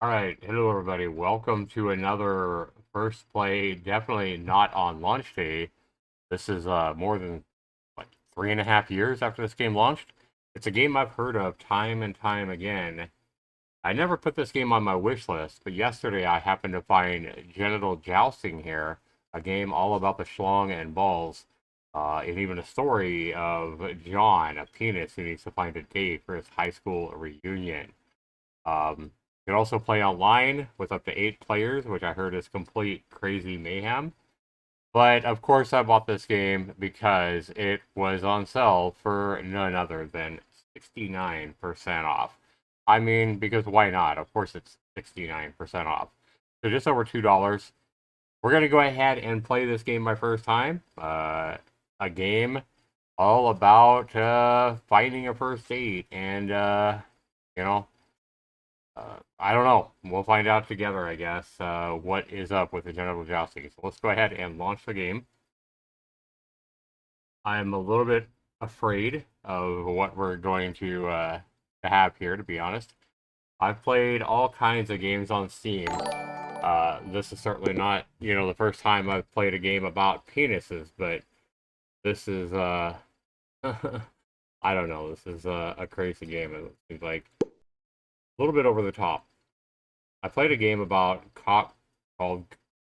Alright, hello everybody. Welcome to another first play, definitely not on launch day. This is more than, what, 3.5 years after this game launched. It's a game I've heard of time and time again. I never put this game on my wish list, but yesterday I happened to find Genital Jousting here, a game all about the schlong and balls, and even a story of John, a penis who needs to find a date for his high school reunion. You can also play online with up to 8 players, which I heard is complete crazy mayhem. But of course, I bought this game because it was on sale for none other than 69% off. I mean, because why not? Of course, it's 69% off. So just over $2. We're going to go ahead and play this game my first time. A game all about finding a first date and, you know, I don't know. We'll find out together, I guess, what is up with the Genital Jousting. So let's go ahead and launch the game. I'm a little bit afraid of what we're going to have here, to be honest. I've played all kinds of games on Steam. This is certainly not, the first time I've played a game about penises, but this is, I don't know, this is a crazy game. It seems like a little bit over the top. I played a game about called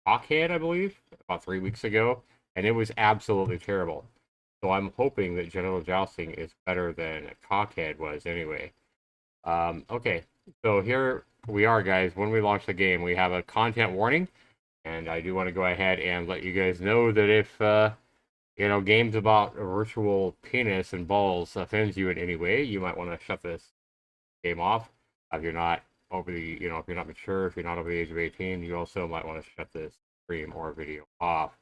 Cockhead, I believe, about 3 weeks ago, and it was absolutely terrible. So I'm hoping that Genital Jousting is better than Cockhead was anyway. Okay, so here we are, guys. When we launch the game, we have a content warning, and I do want to go ahead and let you guys know that if, games about virtual penis and balls offends you in any way, you might want to shut this game off. If you're not over the, if you're not mature, if you're not over the age of 18, you also might want to shut this stream or video off.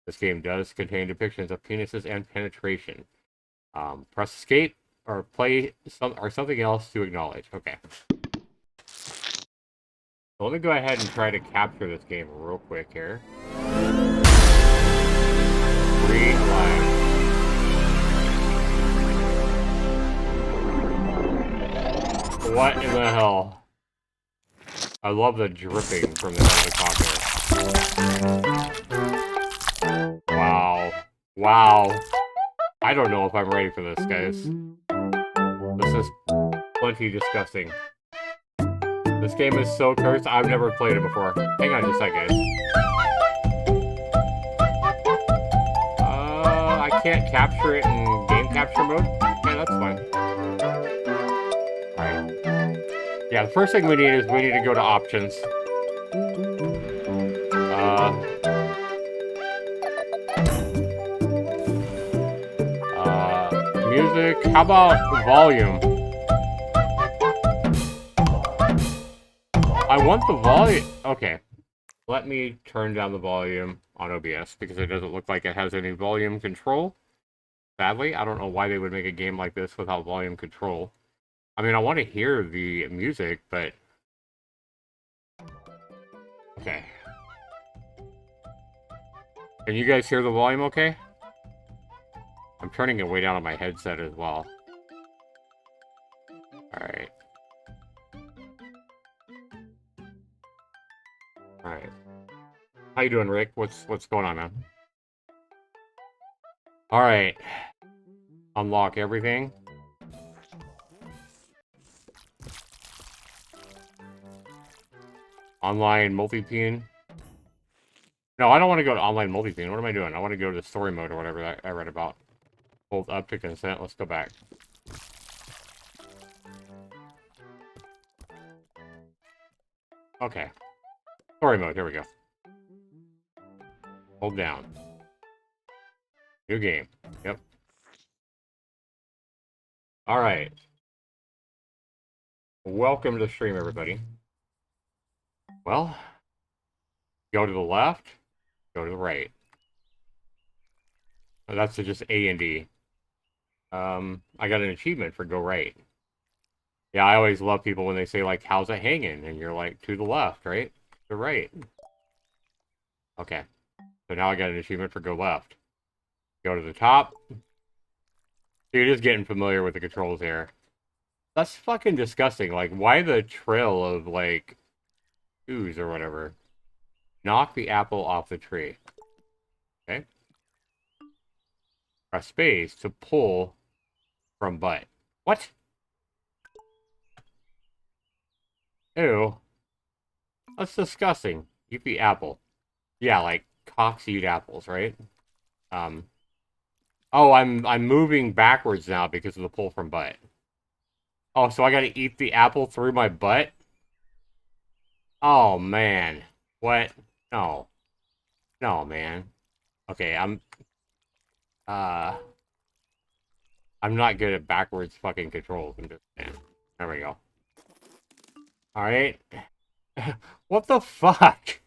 This game does contain depictions of penises and penetration. Press escape or play something else to acknowledge. Okay. So let me go ahead and try to capture this game real quick here. Free alive. What in the hell? I love the dripping from the head of the cockpit. Wow. Wow. I don't know if I'm ready for this, guys. This is plenty disgusting. This game is so cursed, I've never played it before. Hang on just a sec, guys. I can't capture it in game capture mode? Okay, that's fine. Yeah, the first thing we need is we need to go to options. Music. How about volume? I want the volume. Okay. Let me turn down the volume on OBS because it doesn't look like it has any volume control. Sadly, I don't know why they would make a game like this without volume control. I mean, I want to hear the music, but... Okay. Can you guys hear the volume okay? I'm turning it way down on my headset as well. Alright. Alright. How you doing, Rick? What's going on, man? Alright. Unlock everything. Online multi-peen. No, I don't want to go to online multi-peen. What am I doing? I want to go to the story mode or whatever that I read about. Hold up to consent. Let's go back. Okay. Story mode. Here we go. Hold down. New game. Yep. Alright. Welcome to the stream, everybody. Well, go to the left, go to the right. That's just A and D. I got an achievement for go right. Yeah, I always love people when they say, like, how's it hanging? And you're like, to the left, right? To the right. Okay. So now I got an achievement for go left. Go to the top. So you're just getting familiar with the controls here. That's fucking disgusting. Like, why the trail of, like, ooze or whatever. Knock the apple off the tree. Okay. Press space to pull from butt. What? Ew. That's disgusting. Eat the apple. Yeah, like cocks eat apples, right? Um. Oh, I'm moving backwards now because of the pull from butt. Oh, so I gotta eat the apple through my butt? Oh man. What? No. No, man. Okay, uh I'm not good at backwards fucking controls. I'm just saying. There we go. Alright. What the fuck?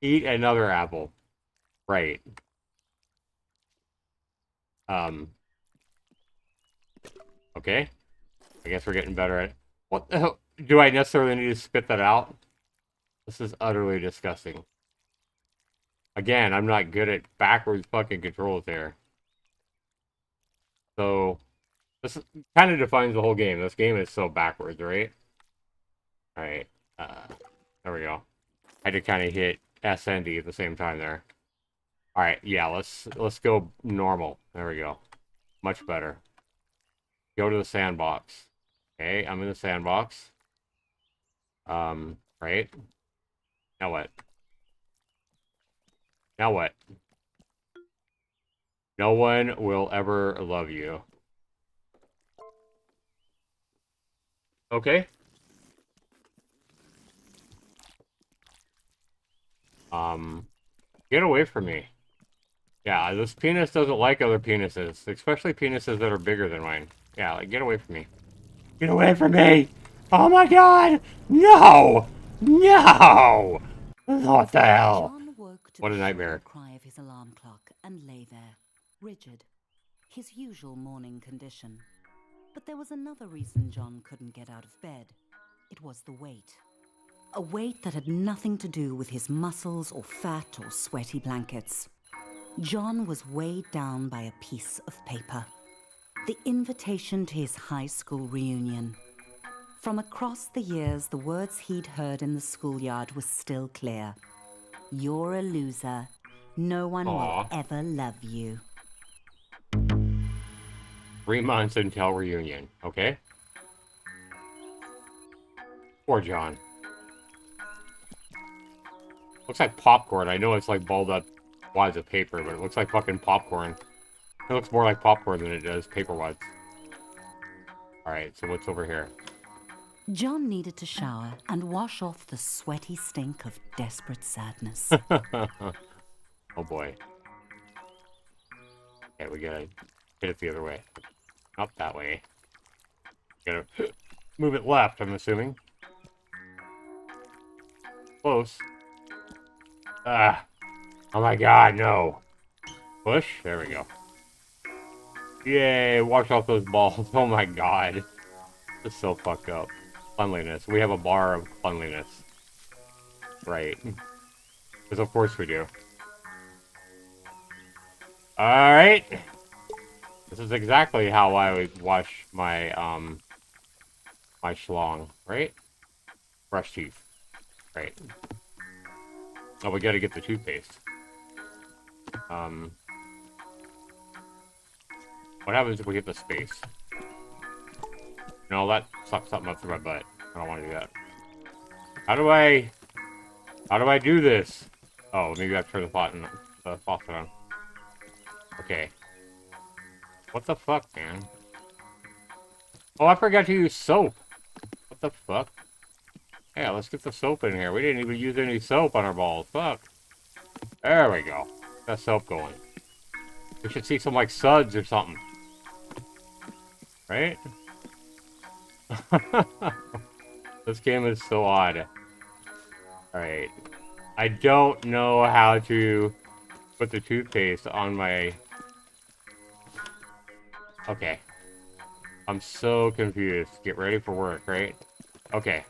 Eat another apple. Right. Um okay. I guess we're getting better at what the hell? Do I necessarily need to spit that out? This is utterly disgusting. Again, I'm not good at backwards fucking controls there. So, this kind of defines the whole game. This game is so backwards, right? Alright. There we go. I had to kind of hit S and D at the same time there. Alright, yeah, let's go normal. There we go. Much better. Go to the sandbox. Okay, I'm in the sandbox. Right? Now what? Now what? No one will ever love you. Okay. Get away from me. Yeah, this penis doesn't like other penises, especially penises that are bigger than mine. Yeah, like, get away from me. Get away from me! Oh my god! No! No! What the hell? John woke to What a the nightmare. shrill cry of his alarm clock and lay there, rigid, his usual morning condition. But there was another reason John couldn't get out of bed. It was the weight. A weight that had nothing to do with his muscles or fat or sweaty blankets. John was weighed down by a piece of paper. The invitation to his high school reunion. From across the years, the words he'd heard in the schoolyard were still clear. You're a loser. No one will ever love you. 3 months until reunion, okay? Poor John. Looks like popcorn. I know it's like balled up wads of paper, but it looks like fucking popcorn. It looks more like popcorn than it does paper wads. Alright, so what's over here? John needed to shower and wash off the sweaty stink of desperate sadness. Oh boy. Okay, we gotta hit it the other way. Not that way. Gotta move it left, I'm assuming. Close. Ah. Oh my god, no. Push. There we go. Yay, wash off those balls. Oh my god. This is so fucked up. Cleanliness. We have a bar of cleanliness. Right. Because of course we do. Alright. This is exactly how I would wash my, my schlong. Right? Brush teeth. Right. Oh, we gotta get the toothpaste. What happens if we hit the space? No, that sucks something up through my butt. I don't want to do that. How do I do this? Oh, maybe I have to turn the faucet on. Okay. What the fuck, man? Oh, I forgot to use soap. What the fuck? Yeah, let's get the soap in here. We didn't even use any soap on our balls. Fuck. There we go. Got soap going. We should see some, like, suds or something. Right? This game is so odd. Alright. I don't know how to put the toothpaste on my... Okay. I'm so confused. Get ready for work, right? Okay.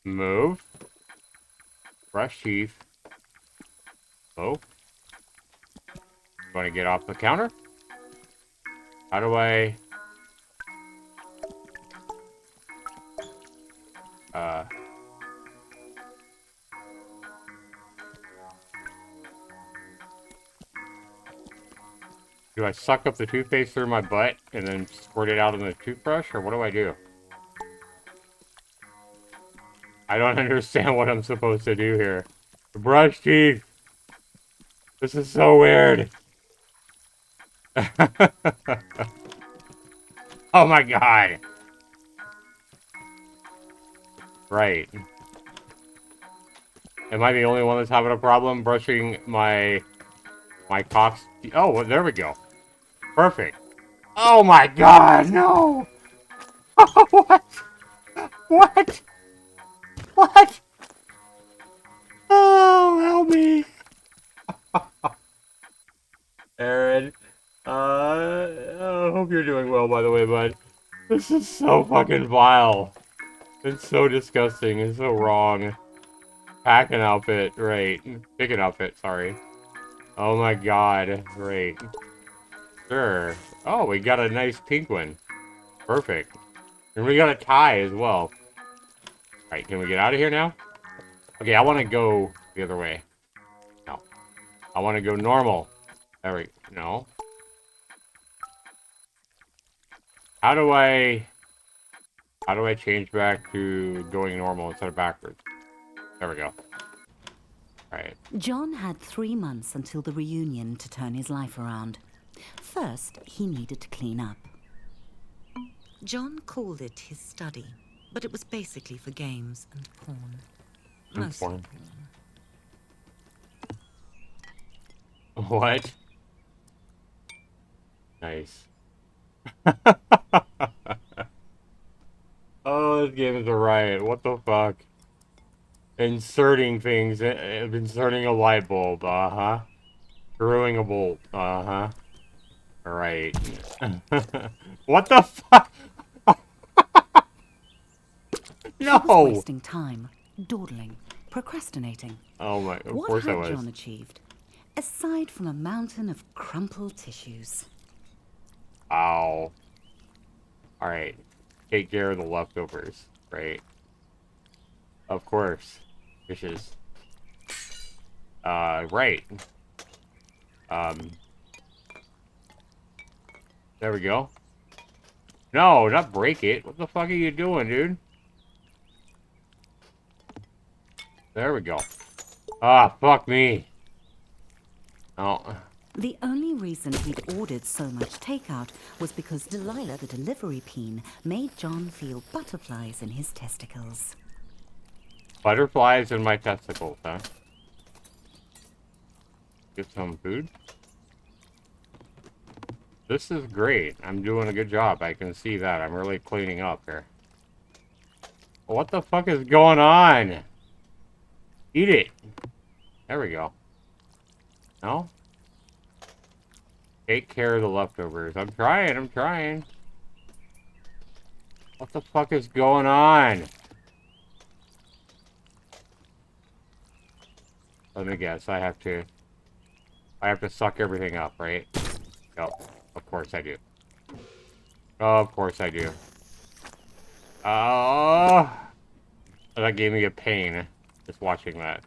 Move. Brush teeth. Oh. Want to get off the counter? How do I... Do I suck up the toothpaste through my butt and then squirt it out on the toothbrush, or what do I do? I don't understand what I'm supposed to do here. Brush teeth! This is so weird! Oh my god! Right. Am I the only one that's having a problem brushing my cock's... Oh, well, there we go. Perfect. Oh my god, no! What? What? What? Oh, help me! Aaron, I hope you're doing well, by the way, bud. This is so fucking vile. It's so disgusting. It's so wrong. Pack an outfit, right. Pick an outfit, sorry. Oh my god, great. Sure. Oh, we got a nice pink one. Perfect. And we got a tie as well. Alright, can we get out of here now? Okay, I want to go the other way. No. I want to go normal. There we go. No. How do I change back to going normal instead of backwards? There we go. Alright. John had 3 months until the reunion to turn his life around. First, he needed to clean up. John called it his study, but it was basically for games and porn. Mostly porn. What? Nice. Oh, this game is a riot. What the fuck? Inserting things. Inserting a light bulb. Uh-huh. Screwing a bolt. Uh-huh. Alright. What the fuck? No! He was wasting time, dawdling, procrastinating. Oh my, of course I was. What had John achieved? Aside from a mountain of crumpled tissues. Ow. Alright. Take care of the leftovers, right? Of course. Dishes. Right. There we go. No, not break it. What the fuck are you doing, dude? There we go. Ah, fuck me. Oh. The only reason he'd ordered so much takeout was because Delilah, the delivery peen, made John feel butterflies in his testicles. Butterflies in my testicles, huh? Get some food. This is great. I'm doing a good job. I can see that. I'm really cleaning up here. What the fuck is going on? Eat it. There we go. No? Take care of the leftovers. I'm trying. What the fuck is going on? Let me guess. I have to suck everything up, right? Yep. Of course I do. Of course I do. Oh, that gave me a pain. Just watching that.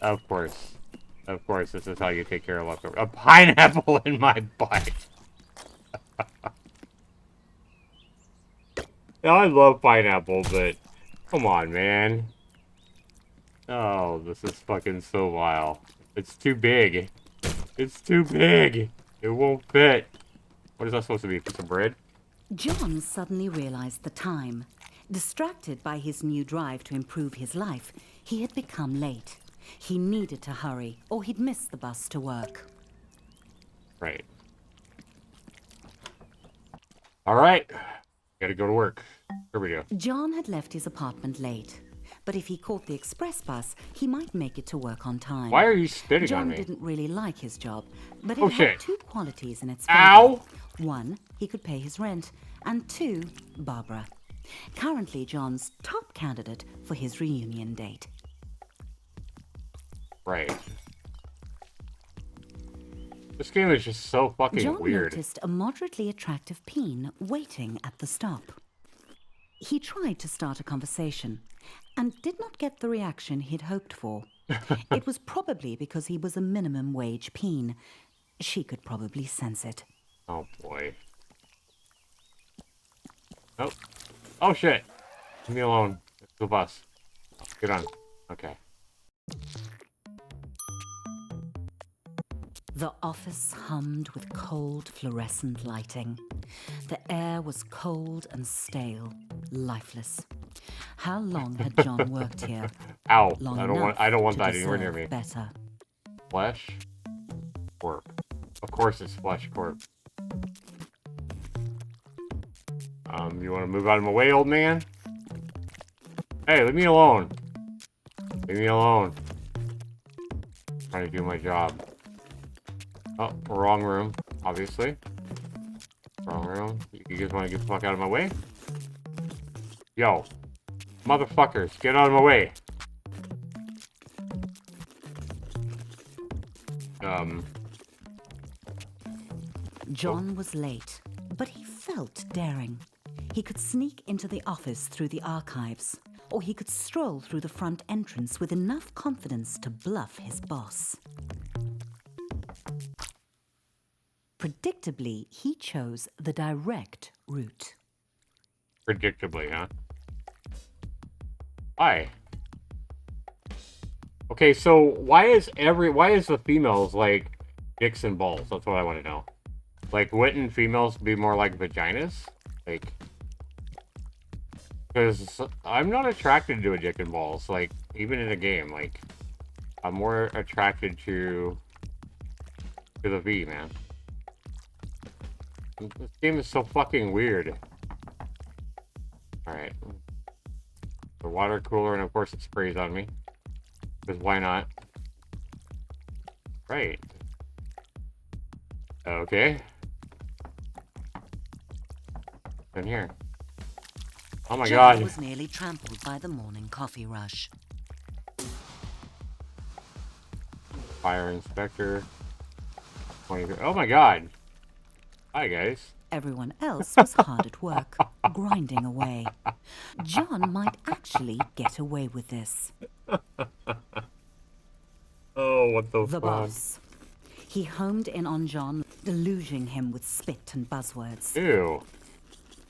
Of course. Of course, this is how you take care of leftovers. A pineapple in my butt! Now, I love pineapple, but... Come on, man. Oh, this is fucking so vile. It's too big. It's too big! It won't fit. What is that supposed to be? A piece of bread? John suddenly realized the time. Distracted by his new drive to improve his life, he had become late. He needed to hurry, or he'd miss the bus to work. Right. Alright. Gotta go to work. Here we go. John had left his apartment late. But if he caught the express bus, he might make it to work on time. Why are you spitting on me? John didn't really like his job, but Oh, it shit. had two qualities in its favor. Ow! 1, he could pay his rent, and 2, Barbara. Currently John's top candidate for his reunion date. Right. This game is just so fucking John weird. noticed a moderately attractive peen waiting at the stop. He tried to start a conversation and did not get the reaction he'd hoped for. It was probably because he was a minimum wage peen. She could probably sense it. Oh boy. Oh. Oh shit. Leave me alone. It's the bus. Get on. Okay. The office hummed with cold fluorescent lighting. The air was cold and stale, lifeless. How long had John worked here? Ow. Long I don't want enough that to anywhere near deserve me. better. Flesh. Corp. Of course it's Flesh Corp. You want to move out of my way, old man? Hey, leave me alone. Leave me alone. I'm trying to do my job. Oh, wrong room, obviously. Wrong room. You guys want to get the fuck out of my way? Yo. Motherfuckers, get out of my way. John was late, but he felt daring. He could sneak into the office through the archives, or he could stroll through the front entrance with enough confidence to bluff his boss. Predictably, he chose the direct route. Predictably, huh? Why? Okay, so why is the females like dicks and balls? That's what I want to know. Like, wouldn't females be more like vaginas? Like, because I'm not attracted to a dick and balls. Like, even in a game, like, I'm more attracted to the V, man. This game is so fucking weird. Alright. The water cooler, and of course it sprays on me. Because why not? Right. Okay. In here. Oh my god. John was nearly trampled by the morning coffee rush. Fire inspector. Oh my god. Hi guys. Everyone else was hard at work, grinding away. John might actually get away with this. Oh, what the The fuck? boss. He homed in on John, deluging him with spit and buzzwords. Ew.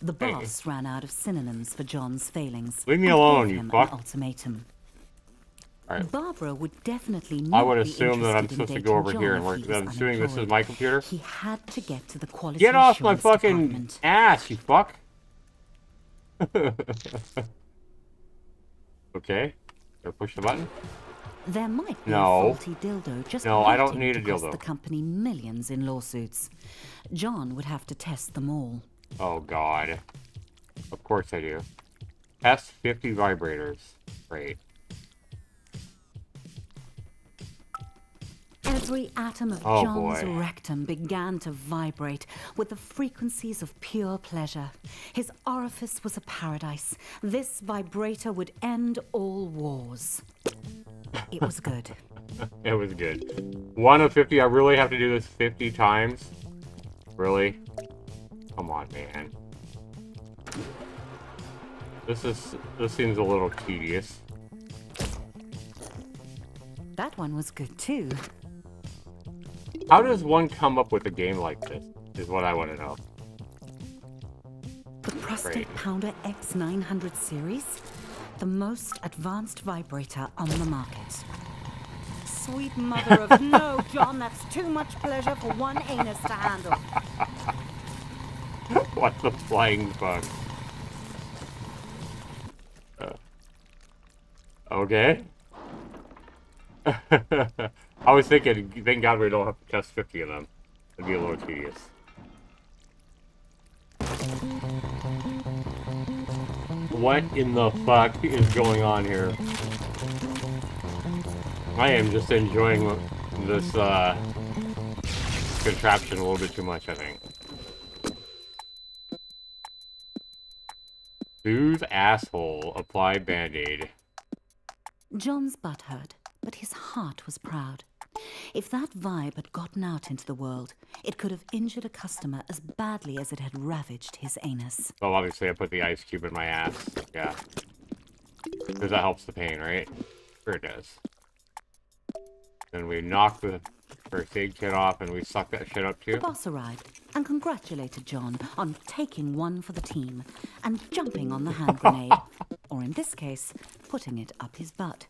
The boss ran out of synonyms for John's failings. Leave me and alone, gave you him fuck. An ultimatum. Alright. Barbara would definitely not I would be assume that I'm interested in supposed to dating go over John here and if work. he was I'm assuming this is unemployed. my computer. He had to get to the quality Get off my assurance fucking department. ass, you fuck. Okay. Gotta push the button. There might be No. a faulty dildo just No, I don't waiting need to a cost dildo. the company millions in lawsuits. John would have to test them all. Oh god. Of course I do. Test 50 vibrators. Great. Every atom of Oh, John's boy. rectum began to vibrate with the frequencies of pure pleasure. His orifice was a paradise. This vibrator would end all wars. It was good. It was good. 1 of 50. I really have to do this 50 times? Really? Come on, man. This seems a little tedious. That one was good too. How does one come up with a game like this? Is what I want to know. The Prostate Great. Pounder X900 series, the most advanced vibrator on the market. Sweet mother of no, John, that's too much pleasure for one anus to handle. What the flying fuck? Okay. I was thinking, thank God we don't have to test 50 of them. It'd be a little tedious. What in the fuck is going on here? I am just enjoying this contraption a little bit too much, I think. Soothe asshole. Apply band-aid. John's butt hurt, but his heart was proud. If that vibe had gotten out into the world, it could have injured a customer as badly as it had ravaged his anus. Well, obviously I put the ice cube in my ass. Yeah. Because that helps the pain, right? Sure it does. Then we knock the first aid kit off and we suck that shit up The too. boss arrived and congratulated John on taking one for the team and jumping on the hand grenade, or in this case, putting it up his butt.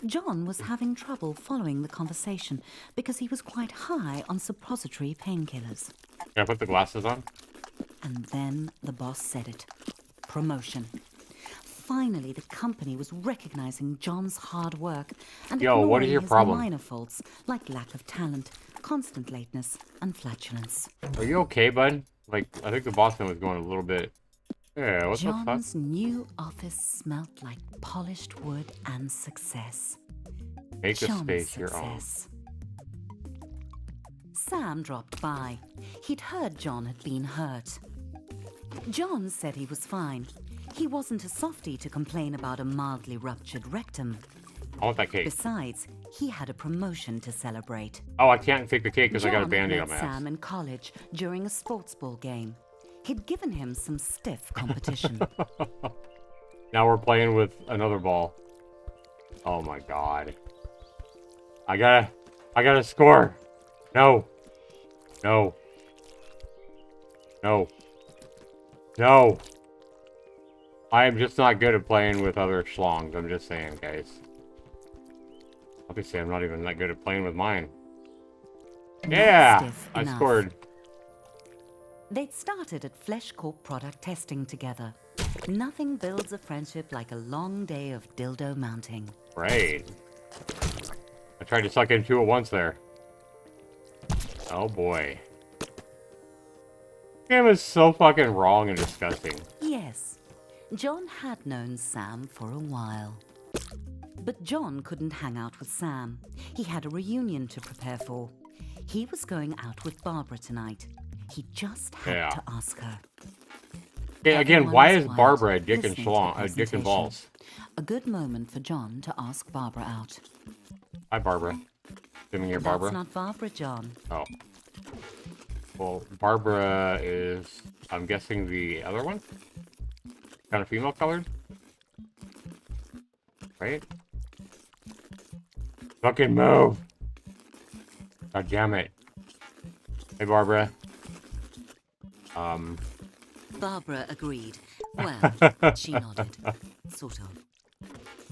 John was having trouble following the conversation because he was quite high on suppository painkillers. Can I put the glasses on? And then the boss said it. Promotion. Finally, the company was recognizing John's hard work and Yo, what is ignoring your his problem? minor faults like lack of talent, constant lateness, and flatulence. Are you okay, bud? Like, I think the boss man was going a little bit... Yeah, what the fuck? John's new office smelt like polished wood and success. Make the John's space your own. success. Sam dropped by. He'd heard John had been hurt. John said he was fine. He wasn't a softie to complain about a mildly ruptured rectum. I want that cake. Besides, he had a promotion to celebrate. Oh, I can't take the cake because I got a John band-aid had on my met ass. Sam in college during a sports ball game. He'd given him some stiff competition. Now we're playing with another ball. Oh my god. I gotta score. No. No. No. No. I am just not good at playing with other schlongs. I'm just saying, guys. Obviously, I'm not even that good at playing with mine. Not Yeah! stiff I enough. scored. They'd started at Flesh Corp product testing together. Nothing builds a friendship like a long day of dildo mounting. Right. I tried to suck in two at once there. Oh boy. Game is so fucking wrong and disgusting. Yes, John had known Sam for a while. But John couldn't hang out with Sam. He had a reunion to prepare for. He was going out with Barbara tonight. He just had to ask her. Okay, again, Everyone why was is quiet, Barbara a dick and listening to the schlong, a dick and presentation. balls? A good moment for John to ask Barbara out. Hi, Barbara. Assuming you're Barbara. That's not Barbara, John. Oh. Well, Barbara is, I'm guessing, the other one? Kind of female colored? Right? Fucking move! God damn it. Hey, Barbara. Barbara agreed. Well, she nodded. Sort of.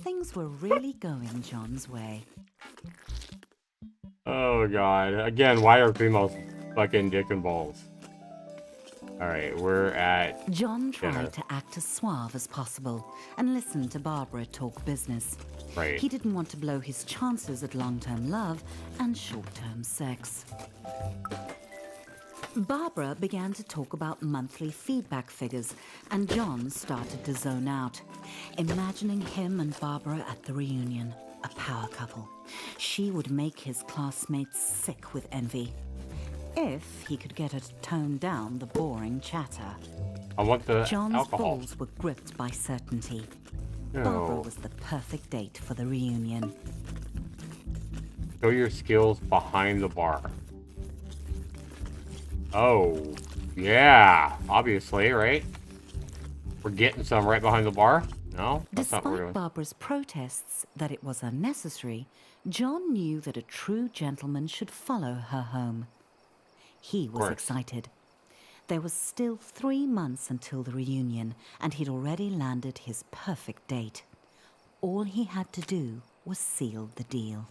Things were really going John's way. Oh, God. Again, why are females fucking dick and balls? Alright, we're at... John tried dinner. to act as suave as possible and listen to Barbara talk business. Right. He didn't want to blow his chances at long-term love and short-term sex. Barbara began to talk about monthly feedback figures, and John started to zone out, imagining him and Barbara at the reunion, a power couple. She would make his classmates sick with envy, if he could get her to tone down the boring chatter. I want the John's alcohol. balls were gripped by certainty. No. Barbara was the perfect date for the reunion. Show your skills behind the bar. Oh, yeah. Obviously, right? We're getting some right behind the bar? No? That's not what we're Despite doing. Barbara's protests that it was unnecessary, John knew that a true gentleman should follow her home. He was course. excited. There was still 3 months until the reunion, and he'd already landed his perfect date. All he had to do was seal the deal.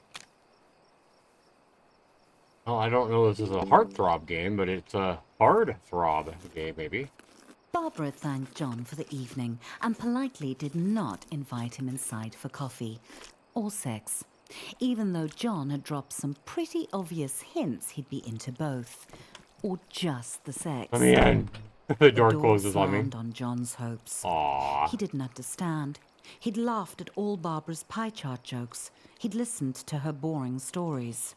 Well, I don't know if this is a heartthrob game, but it's a hard-throb game, maybe. Barbara thanked John for the evening and politely did not invite him inside for coffee or sex, even though John had dropped some pretty obvious hints he'd be into both, or just the sex. Let me in. The door closes on me. slammed on John's hopes. Aww. He didn't understand. He'd laughed at all Barbara's pie chart jokes. He'd listened to her boring stories.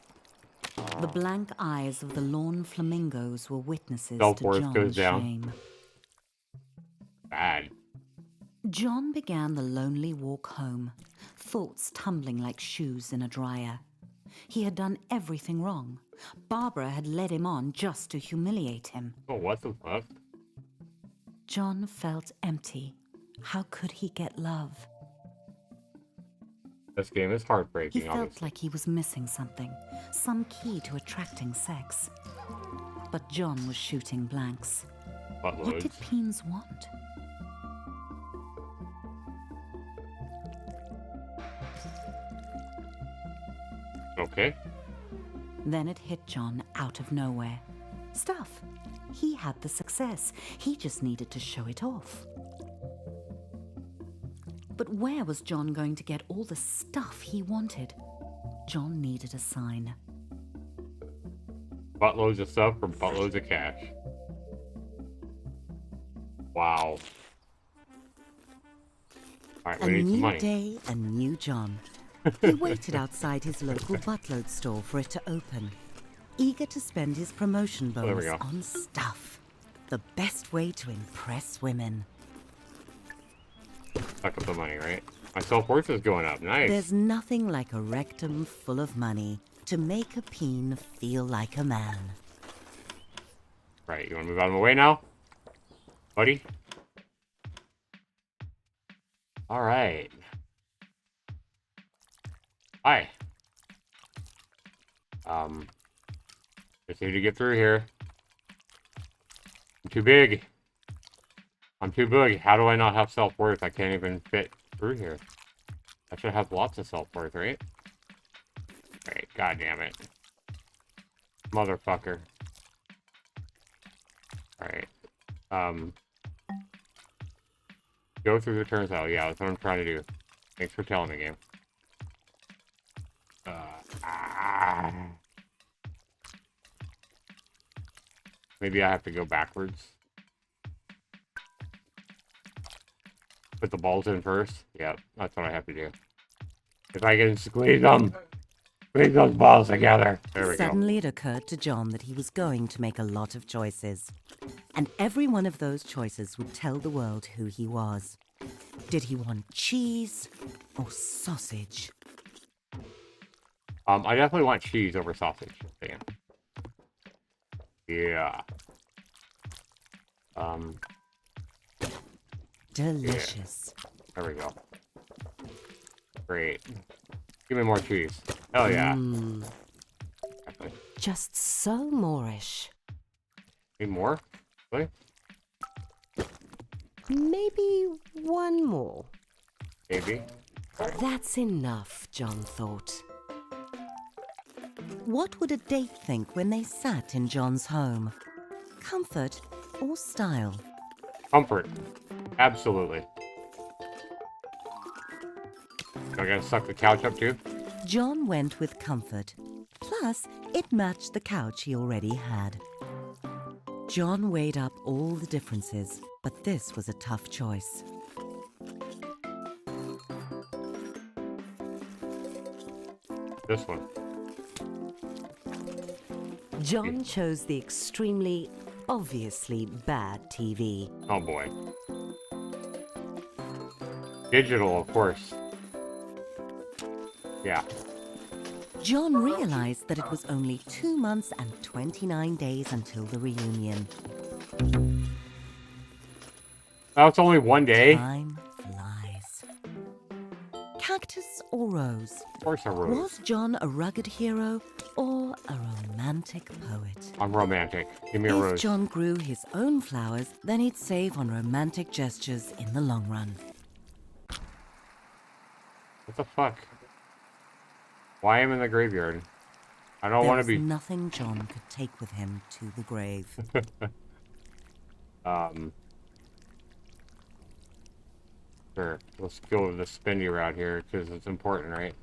The blank eyes of the lawn flamingos were witnesses to Self-worth John's goes down. shame. Bad. John began the lonely walk home, thoughts tumbling like shoes in a dryer. He had done everything wrong. Barbara had led him on just to humiliate him. Oh, what the fuck? John felt empty. How could he get love? This game is He heartbreaking, felt obviously. like he was missing something, some key to attracting sex. But John was shooting blanks. What did Buttloads. Peens want? Okay. Then it hit John out of nowhere. Stuff. He had the success. He just needed to show it off. But where was John going to get all the stuff he wanted? John needed a sign. Buttloads of stuff for buttloads of cash. Wow. Alright, A we need some new money. day, a new John. He waited outside his local buttload store for it to open, eager to spend his promotion there we bonus go. on stuff. The best way to impress women. Suck up the money, right? My self-worth is going up. Nice. There's nothing like a rectum full of money to make a peen feel like a man. Right, you want to move out of my way now? Buddy? Alright. Hi. Just need to get through here. I'm too big. I'm too big. How do I not have self-worth? I can't even fit through here. I should have lots of self-worth, right? Right, god damn it. Motherfucker. Alright. Go through the turnstile. Yeah, that's what I'm trying to do. Thanks for telling me, game. Maybe I have to go backwards. Put the balls in first. Yep, that's what I have to do. If I can squeeze them. Squeeze those balls together. There we go. Suddenly it occurred to John that he was going to make a lot of choices. And every one of those choices would tell the world who he was. Did he want cheese or sausage? I definitely want cheese over sausage. Damn. Yeah. Delicious. There we go. Great. Give me more cheese. Hell yeah. Definitely. Just so Moorish. Need more? Really? Maybe one more. Maybe. That's enough, John thought. What would a date think when they sat in John's home? Comfort or style? Comfort. Absolutely. I gotta suck the couch up too? John went with comfort. Plus, it matched the couch he already had. John weighed up all the differences, but this was a tough choice. This one. John chose the extremely, obviously bad TV. Oh boy. Digital, of course. Yeah. John realized that it was only 2 months and 29 days until the reunion. Oh, it's only one day? Time flies. Cactus or rose? Of course I rose. Was John a rugged hero or a romantic poet? I'm romantic. Give me a If rose. John grew his own flowers, then he'd save on romantic gestures in the long run. What the fuck? Why am I in the graveyard? I don't There want was to be... nothing John could take with him to the grave. Sure. Let's go with the spinny route here, because it's important, right?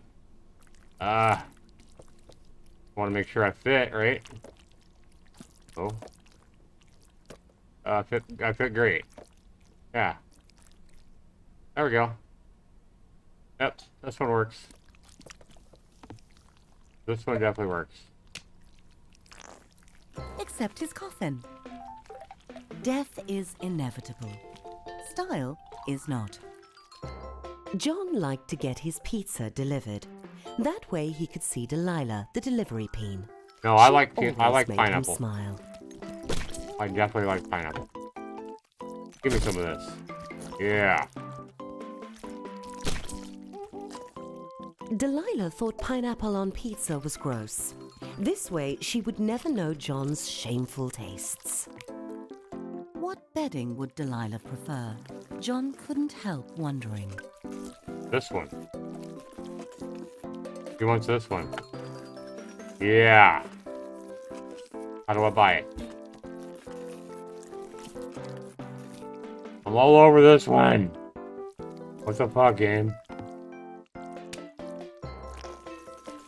Want to make sure I fit, right? Oh. I fit great. Yeah. There we go. Yep, this one works. This one definitely works. Except his coffin. Death is inevitable. Style is not. John liked to get his pizza delivered. That way he could see Delilah, the delivery peen. No, I She like always made him pineapple. smile. I definitely like pineapple. Give me some of this. Yeah. Delilah thought pineapple on pizza was gross. This way, she would never know John's shameful tastes. What bedding would Delilah prefer? John couldn't help wondering. This one. He wants this one. Yeah. How do I buy it? I'm all over this one. What the fuck, game?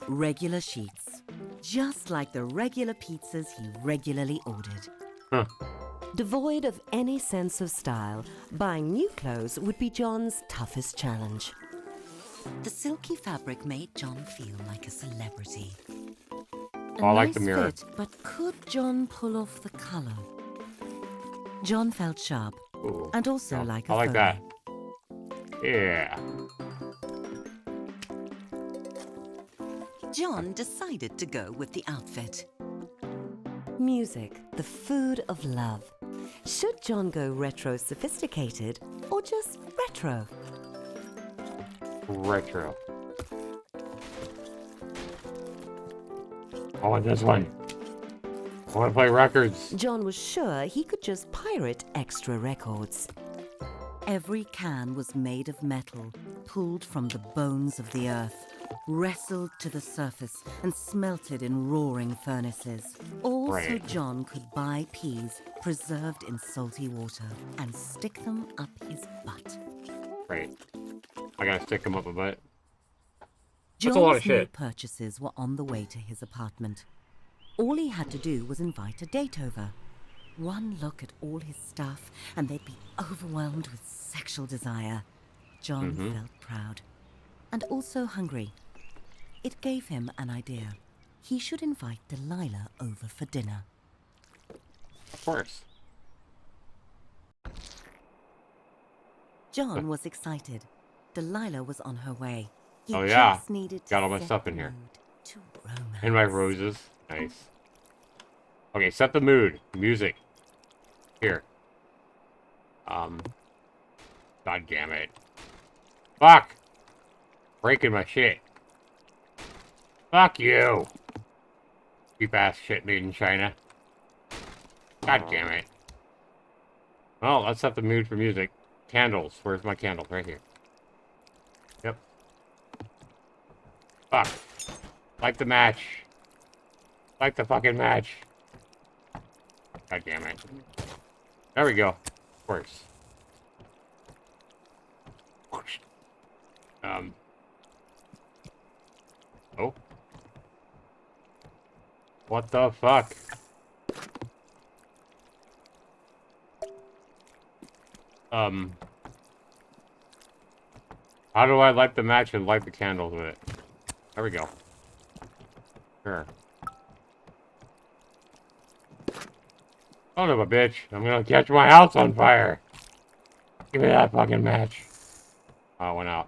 Regular sheets. Just like the regular pizzas he regularly ordered. Huh. Devoid of any sense of style, buying new clothes would be John's toughest challenge. The silky fabric made John feel like a celebrity. Oh, I like the mirror. Fit, but could John pull off the color? John felt sharp, Ooh. and also Oh, like a I like phony. that. Yeah. John decided to go with the outfit. Music, the food of love. Should John go retro sophisticated or just retro? Retro. I want this one. I want to play records. John was sure he could just pirate extra records. Every can was made of metal, pulled from the bones of the earth, wrestled to the surface and smelted in roaring furnaces. All so Right. John could buy peas preserved in salty water and stick them up his butt. Right. I gotta stick him up a butt. John's That's a lot of new shit. purchases were on the way to his apartment. All he had to do was invite a date over. One look at all his stuff, and they'd be overwhelmed with sexual desire. John felt proud, and also hungry. It gave him an idea. He should invite Delilah over for dinner. Of course. John was excited. Delilah was on her way. He Oh, yeah. just needed to Got all my set stuff the in here. mood to romance. And my roses. Nice. Okay, set the mood. Music. Here. God damn it. Fuck! Breaking my shit. Fuck you! Cheap ass shit made in China. God damn it. Well, let's set the mood for music. Candles. Where's my candle? Right here. Yep. Fuck. Like the match. Like the fucking match. God damn it. There we go. Of course. Oh. What the fuck? How do I light the match and light the candles with it? There we go. Sure. Son of a bitch. I'm gonna catch my house on fire. Give me that fucking match. Oh, it went out.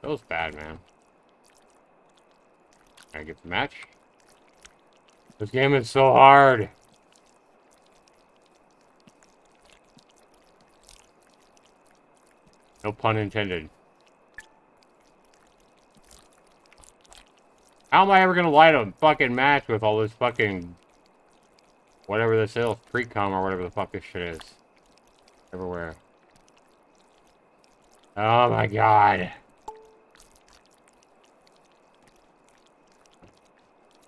That was bad, man. Can I get the match? This game is so hard. No pun intended. How am I ever gonna light a fucking match with all this fucking... whatever this is, pre-com or whatever the fuck this shit is. Everywhere. Oh my god.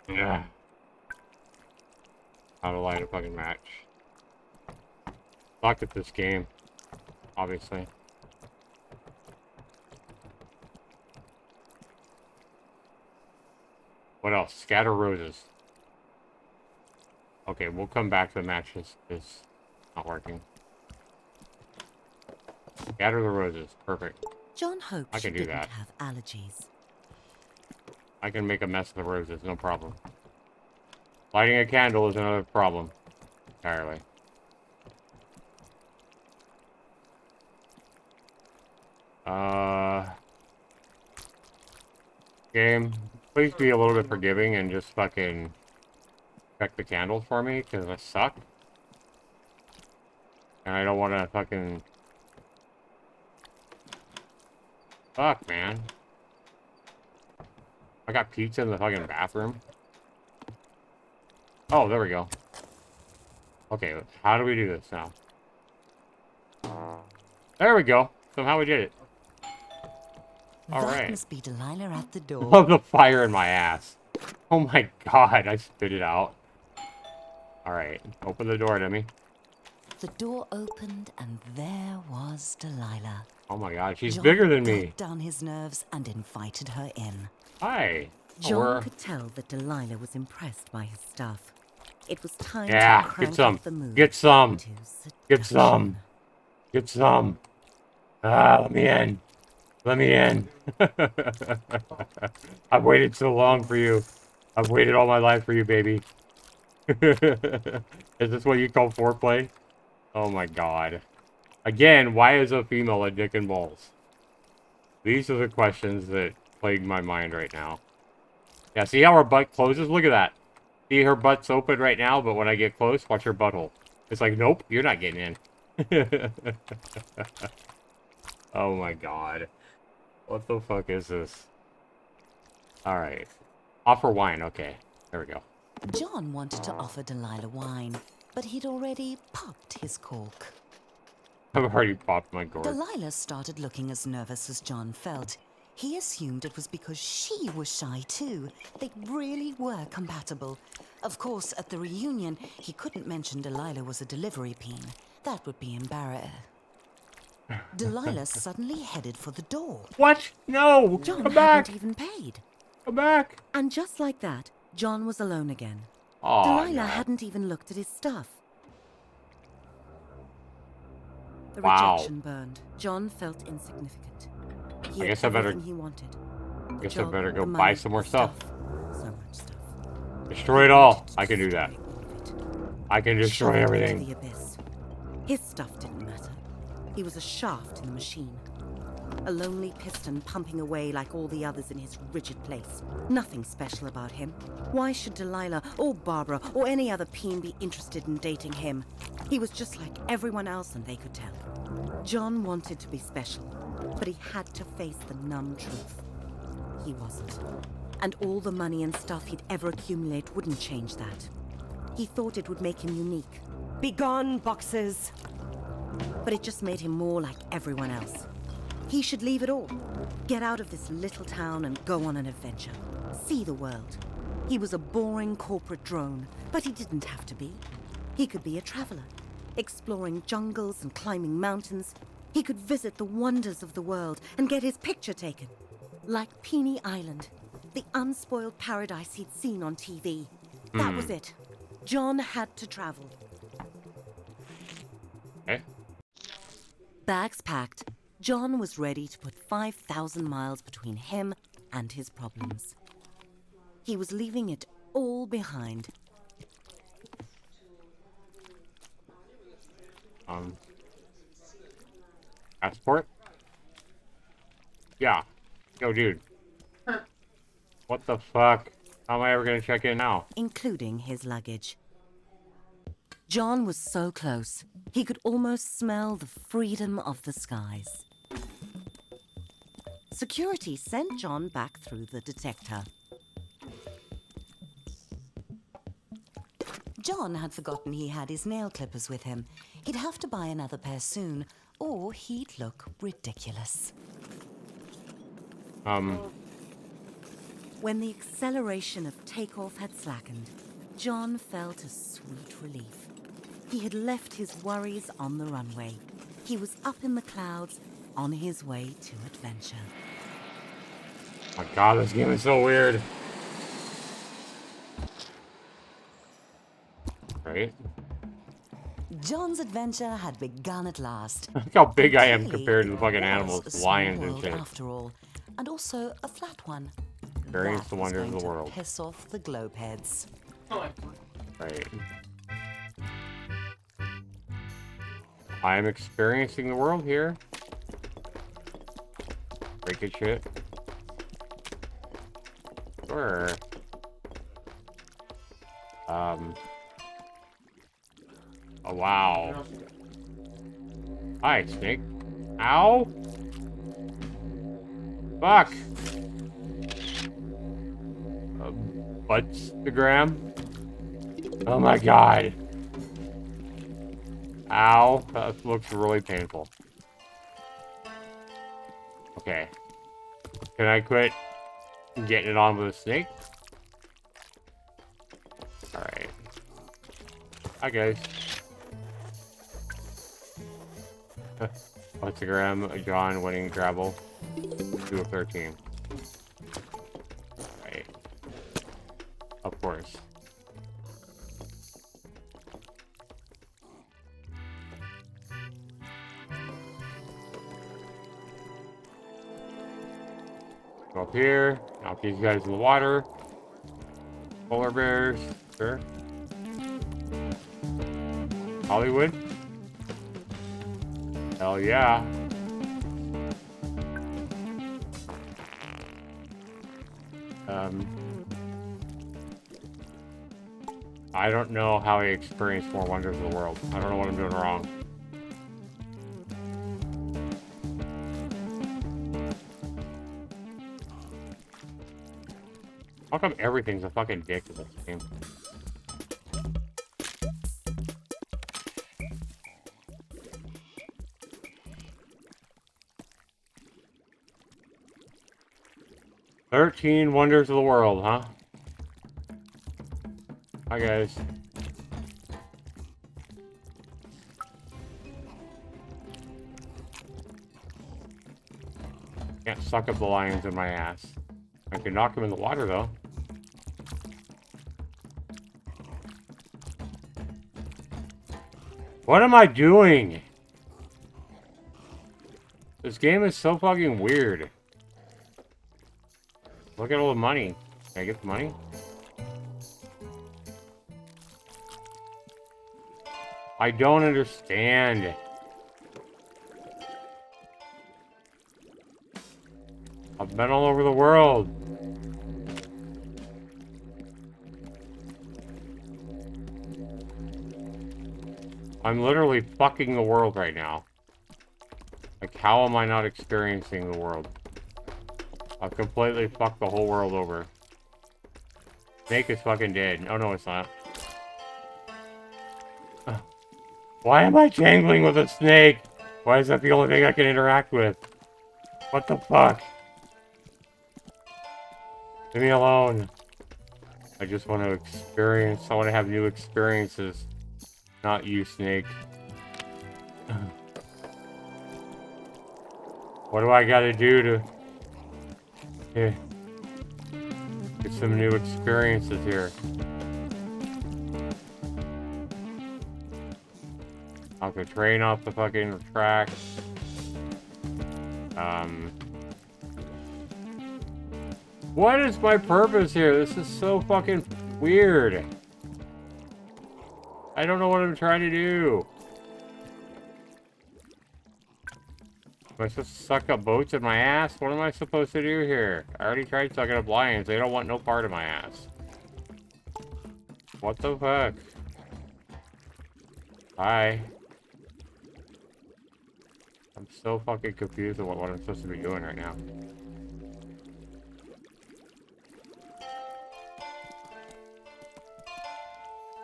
Yeah. How to light a fucking match. Suck at this game. Obviously. What else? Scatter roses. Okay, we'll come back to the match. This is not working. Scatter the roses. Perfect. John hoped I she can do didn't that. have allergies. I can make a mess of the roses, no problem. Lighting a candle is another problem. Entirely. Game, please be a little bit forgiving and just fucking check the candles for me, because I suck. And I don't want to fucking... Fuck, man. I got pizza in the fucking bathroom. Oh, there we go. Okay, how do we do this now? There we go. Somehow we did it. All That right. must be Delilah at the door. Love the fire in my ass. Oh my god, I spit it out. Alright, open the door to me. The door opened and there was Delilah. Oh my god, she's John bigger than me. gulped down his nerves and invited her in. Hi. John could tell that Delilah was impressed by his stuff. It was time Yeah, to crank get some. up the mood. Get some. to Get some. seduction. Get some. Ah, let me in. Let me in. I've waited so long for you. I've waited all my life for you, baby. Is this what you call foreplay? Oh my god. Again, why is a female a dick and balls? These are the questions that plague my mind right now. Yeah, see how her butt closes? Look at that. See, her butt's open right now, but when I get close, watch her butthole. It's like, nope, you're not getting in. Oh my god. What the fuck is this? Alright. Offer wine, okay. There we go. John wanted to offer Delilah wine, but he'd already popped his cork. I've already popped my gourd. Delilah started looking as nervous as John felt. He assumed it was because she was shy too. They really were compatible. Of course, at the reunion, he couldn't mention Delilah was a delivery peen. That would be embarrassing. Delilah suddenly headed for the door. What? No! John Come back! hadn't even paid. Come back! And just like that, John was alone again. Oh, Delilah no. hadn't even looked at his stuff. The Wow. rejection burned. John felt insignificant. He I had guess I better- everything he wanted. The Guess I job, better go the buy money, some more the stuff. So much stuff. Destroy it all. Wanted to I can do that. destroy all of it. I can destroy Shove it into everything. the abyss. His stuff didn't matter. He was a shaft in the machine. A lonely piston pumping away like all the others in his rigid place. Nothing special about him. Why should Delilah or Barbara or any other peen be interested in dating him? He was just like everyone else and they could tell. John wanted to be special, but he had to face the numb truth. He wasn't. And all the money and stuff he'd ever accumulate wouldn't change that. He thought it would make him unique. Begone, boxers! But it just made him more like everyone else. He should leave it all. Get out of this little town and go on an adventure. See the world. He was a boring corporate drone, but he didn't have to be. He could be a traveler, exploring jungles and climbing mountains. He could visit the wonders of the world and get his picture taken. Like Peony Island, the unspoiled paradise he'd seen on TV. That was it. John had to travel. Eh? Bags packed, John was ready to put 5,000 miles between him and his problems. He was leaving it all behind. Passport? Yeah. Yo, dude. What the fuck? How am I ever gonna check in now? Including his luggage. John was so close, he could almost smell the freedom of the skies. Security sent John back through the detector. John had forgotten he had his nail clippers with him. He'd have to buy another pair soon, or he'd look ridiculous. When the acceleration of takeoff had slackened, John felt a sweet relief. He had left his worries on the runway. He was up in the clouds, on his way to adventure. Oh my god, this game is so weird. Right? John's adventure had begun at last. Look how big I am Clearly, compared to the it fucking was a animals, small lions and world shit. after all, and also a flat one. Experience That the was wonders of going the to world. Piss off the globeheads. Right. I am experiencing the world here. Break it shit. Sure. Oh, wow. Hi, snake. Ow! Fuck! Instagram. Oh my god. Ow, that looks really painful. Okay. Can I quit getting it on with a snake? Alright. Hi guys. Instagram, John winning Drabble. 2 of 13. Right. Of course. Go up here. Knock these guys in the water. Polar bears. Sure. Hollywood. Hell yeah. I don't know how I experienced more wonders of the world. I don't know what I'm doing wrong. How come everything's a fucking dick in this game? "13 Wonders of the World," huh? Hi, guys. Can't suck up the lions in my ass. I can knock them in the water, though. What am I doing? This game is so fucking weird. Look at all the money. Can I get the money? I don't understand. I've been all over the world. I'm literally fucking the world right now. Like, how am I not experiencing the world? I've completely fucked the whole world over. Snake is fucking dead. Oh no, it's not. Why am I jangling with a snake? Why is that the only thing I can interact with? What the fuck? Leave me alone. I just want to experience. I want to have new experiences. Not you, snake. What do I gotta do to get some new experiences here? Knock the train off the fucking track. What is my purpose here? This is so fucking weird. I don't know what I'm trying to do. Am I supposed to suck up boats in my ass? What am I supposed to do here? I already tried sucking up lions. They don't want no part of my ass. What the fuck? Hi. I'm so fucking confused about what I'm supposed to be doing right now.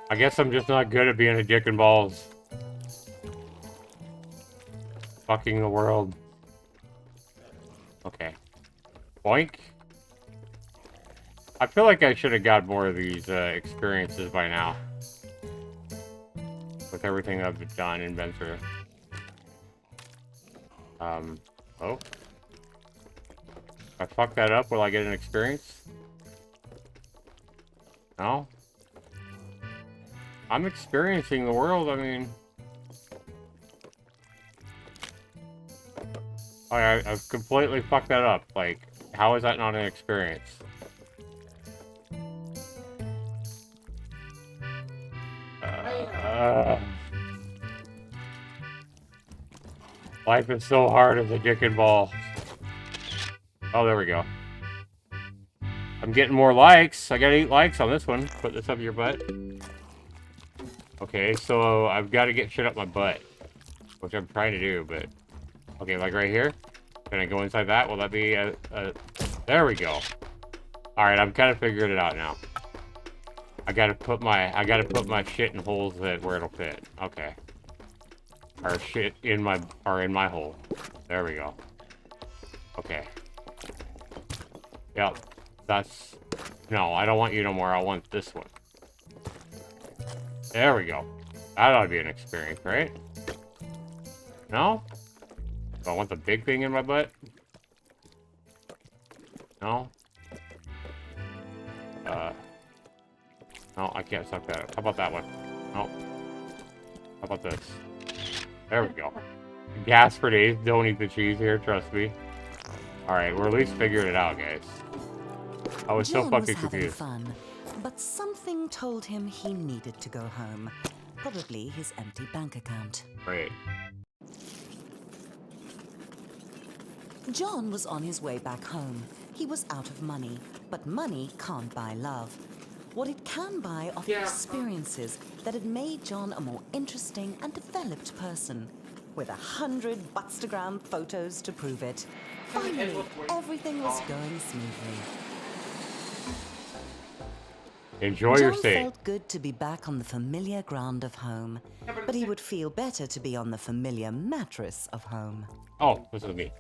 I guess I'm just not good at being a dick and balls. Fucking the world. Okay. Boink. I feel like I should have got more of these experiences by now. With everything I've done and been through. Oh. If I fuck that up, will I get an experience? No? I'm experiencing the world, I mean... Oh, I've completely fucked that up. Like, how is that not an experience? Life is so hard as a dick and ball. Oh, there we go. I'm getting more likes. I got 8 likes on this one. Put this up your butt. Okay, so I've got to get shit up my butt. Which I'm trying to do, but... Okay, like right here. Can I go inside that? Will that be a... There we go. Alright, I'm kind of figuring it out now. I gotta put my shit in holes where it'll fit. Okay. Or shit in my hole. There we go. Okay. Yep. That's... No, I don't want you no more. I want this one. There we go. That ought to be an experience, right? No? Do I want the big thing in my butt? No? No, I can't suck that. How about that one? No. How about this? There we go. Gas for days. Don't eat the cheese here, trust me. Alright, we're at least figuring it out, guys. I was so fucking confused. Fun, but something told him he needed to go home. Probably his empty bank account. Right. John was on his way back home. He was out of money, but money can't buy love. What it can buy are the experiences that had made John a more interesting and developed person, with 100 Buttstagram photos to prove it. Finally, everything was going smoothly. Enjoy your stay. John felt good to be back on the familiar ground of home, but he would feel better to be on the familiar mattress of home. Oh, this is me.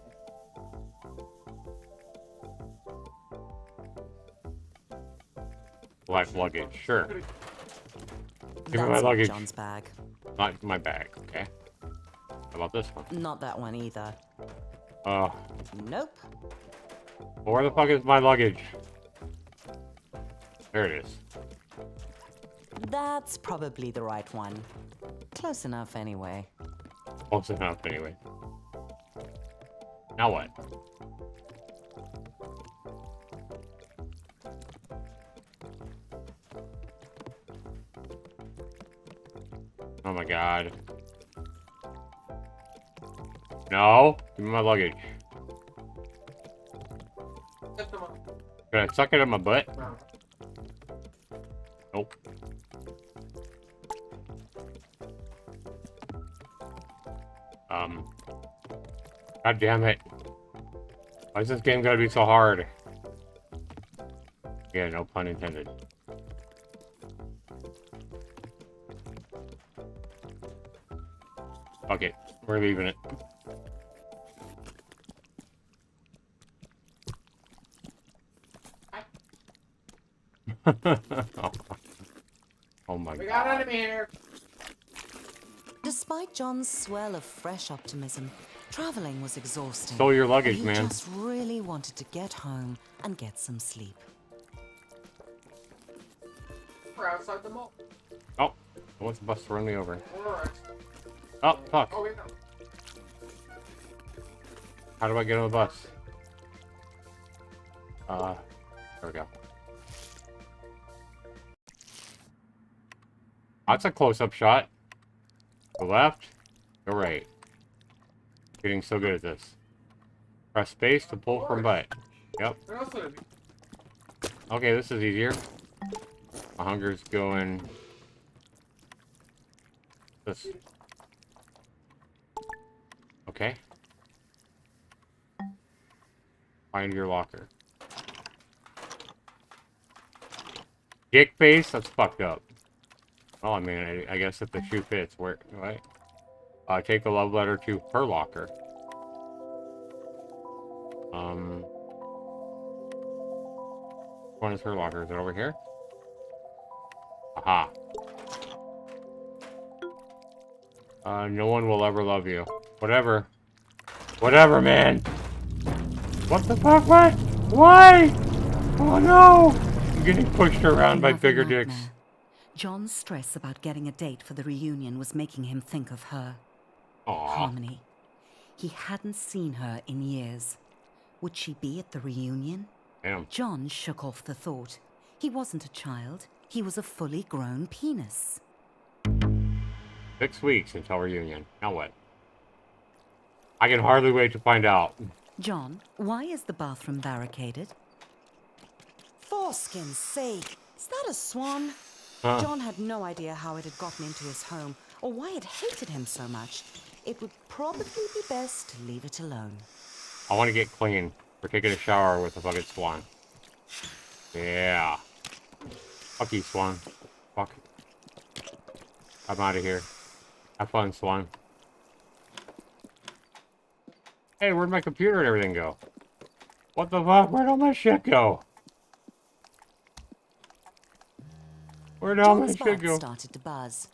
Black luggage, sure. Give me my luggage. John's bag. Not my bag, okay. How about this one? Not that one either. Where Nope. the fuck is my luggage? There it is. That's probably the right one. Close enough anyway. Close enough anyway. Now what? Oh my god. No! Give me my luggage. Can I suck it in my butt? Nope. God damn it. Why is this game gotta be so hard? Yeah, no pun intended. Fuck it. We're leaving it. Oh my god. We got out of here. Despite John's swell of fresh optimism, traveling was exhausting. Stole your luggage, and he man. just really wanted to get home and get some sleep. We're outside the mall. Oh, I want the bus to run me over. Oh, fuck. Oh, wait, no. How do I get on the bus? There we go. That's a close-up shot. Go left, go right. Getting so good at this. Press space to pull from butt. Yep. Okay, this is easier. My hunger's going... This. Okay. Find your locker. Dick face? That's fucked up. Well, I mean, I guess if the shoe fits, where, right? Take a love letter to her locker. Which one is her locker? Is it over here? Aha. No one will ever love you. Whatever. Whatever, man! What the fuck? What? Why? Oh no! I'm getting pushed around by bigger dicks. John's stress about getting a date for the reunion was making him think of her. Aww. Harmony. He hadn't seen her in years. Would she be at the reunion? Damn. John shook off the thought. He wasn't a child. He was a fully grown penis. 6 weeks until reunion. Now what? I can hardly wait to find out. John, why is the bathroom barricaded? Foreskin's sake! Is that a swan? Huh. John had no idea how it had gotten into his home, or why it hated him so much. It would probably be best to leave it alone. I want to get clean. We're taking a shower with a fucking swan. Yeah. Fuck you, swan. Fuck. I'm out of here. Have fun, Swan. Hey, where'd my computer and everything go? What the fuck? Where'd all my shit go? Where'd all my John's shit back go? started to buzz.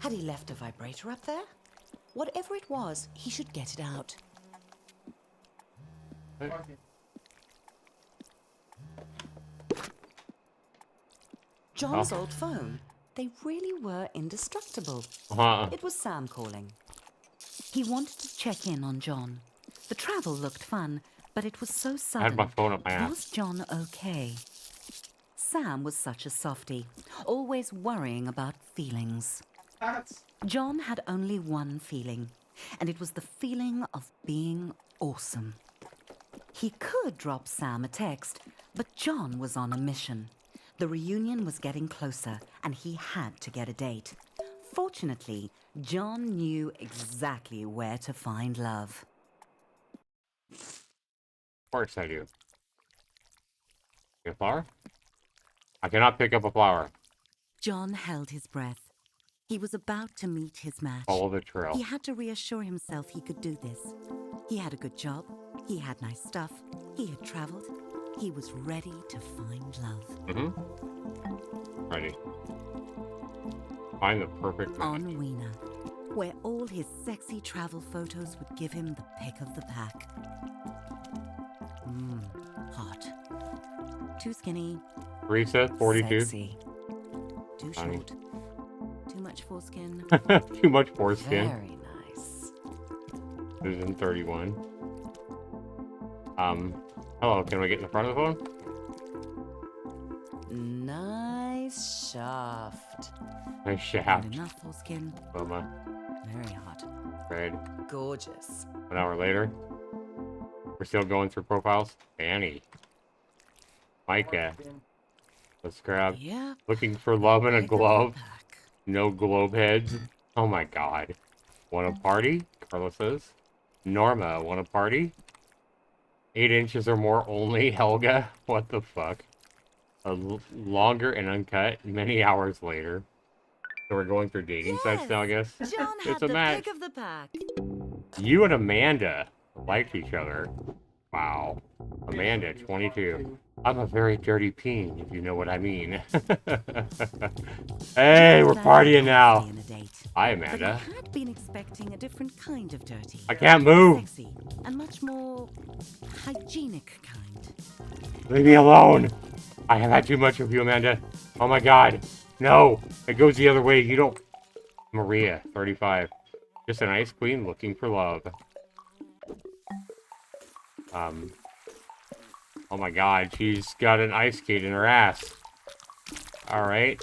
Had he left a vibrator up there? Whatever it was, he should get it out. John's old phone. They really were indestructible. It was Sam calling. He wanted to check in on John. The travel looked fun, but it was so I had my sudden. phone up my ass. Was John okay? Sam was such a softie, always worrying about feelings. John had only one feeling, and it was the feeling of being awesome. He could drop Sam a text, but John was on a mission. The reunion was getting closer, and he had to get a date. Fortunately, John knew exactly where to find love. Of course I do. A flower? I cannot pick up a flower. John held his breath. He was about to meet his match. Follow the trail. He had to reassure himself he could do this. He had a good job. He had nice stuff. He had traveled. He was ready to find love. Ready. Find the perfect match. On Weena, where all his sexy travel photos would give him the pick of the pack. Hot. Too skinny. Reset 42. Sexy. Too Honey. short. Too much foreskin. Too much foreskin. Very nice. Susan 31. Hello, can we get in the front of the phone? Nice shaft. Nice shaft. Not enough foreskin. Wilma. Very hot. Fred. Gorgeous. 1 hour later. We're still going through profiles. Annie. Micah. Let's grab. Yeah. Looking for love in a pick of the glove. pack. No globe heads. Oh my god. Want a party? Carla says. Norma, want a party? 8 inches or more only, Helga. What the fuck? Longer and uncut, many hours later. So we're going through dating sites now, I guess. John had It's a the match. pick of the pack. You and Amanda liked each other. Wow. Amanda, 22. I'm a very dirty peen, if you know what I mean. Hey, we're partying now. In a date. Hi, But Amanda. I had been expecting a different kind of dirty. I can't move. Sexy and much more hygienic kind. Leave me alone. I have had too much of you, Amanda. Oh my god. No. It goes the other way. You don't... Maria, 35. Just an ice queen looking for love. Oh my god. She's got an ice skate in her ass. Alright.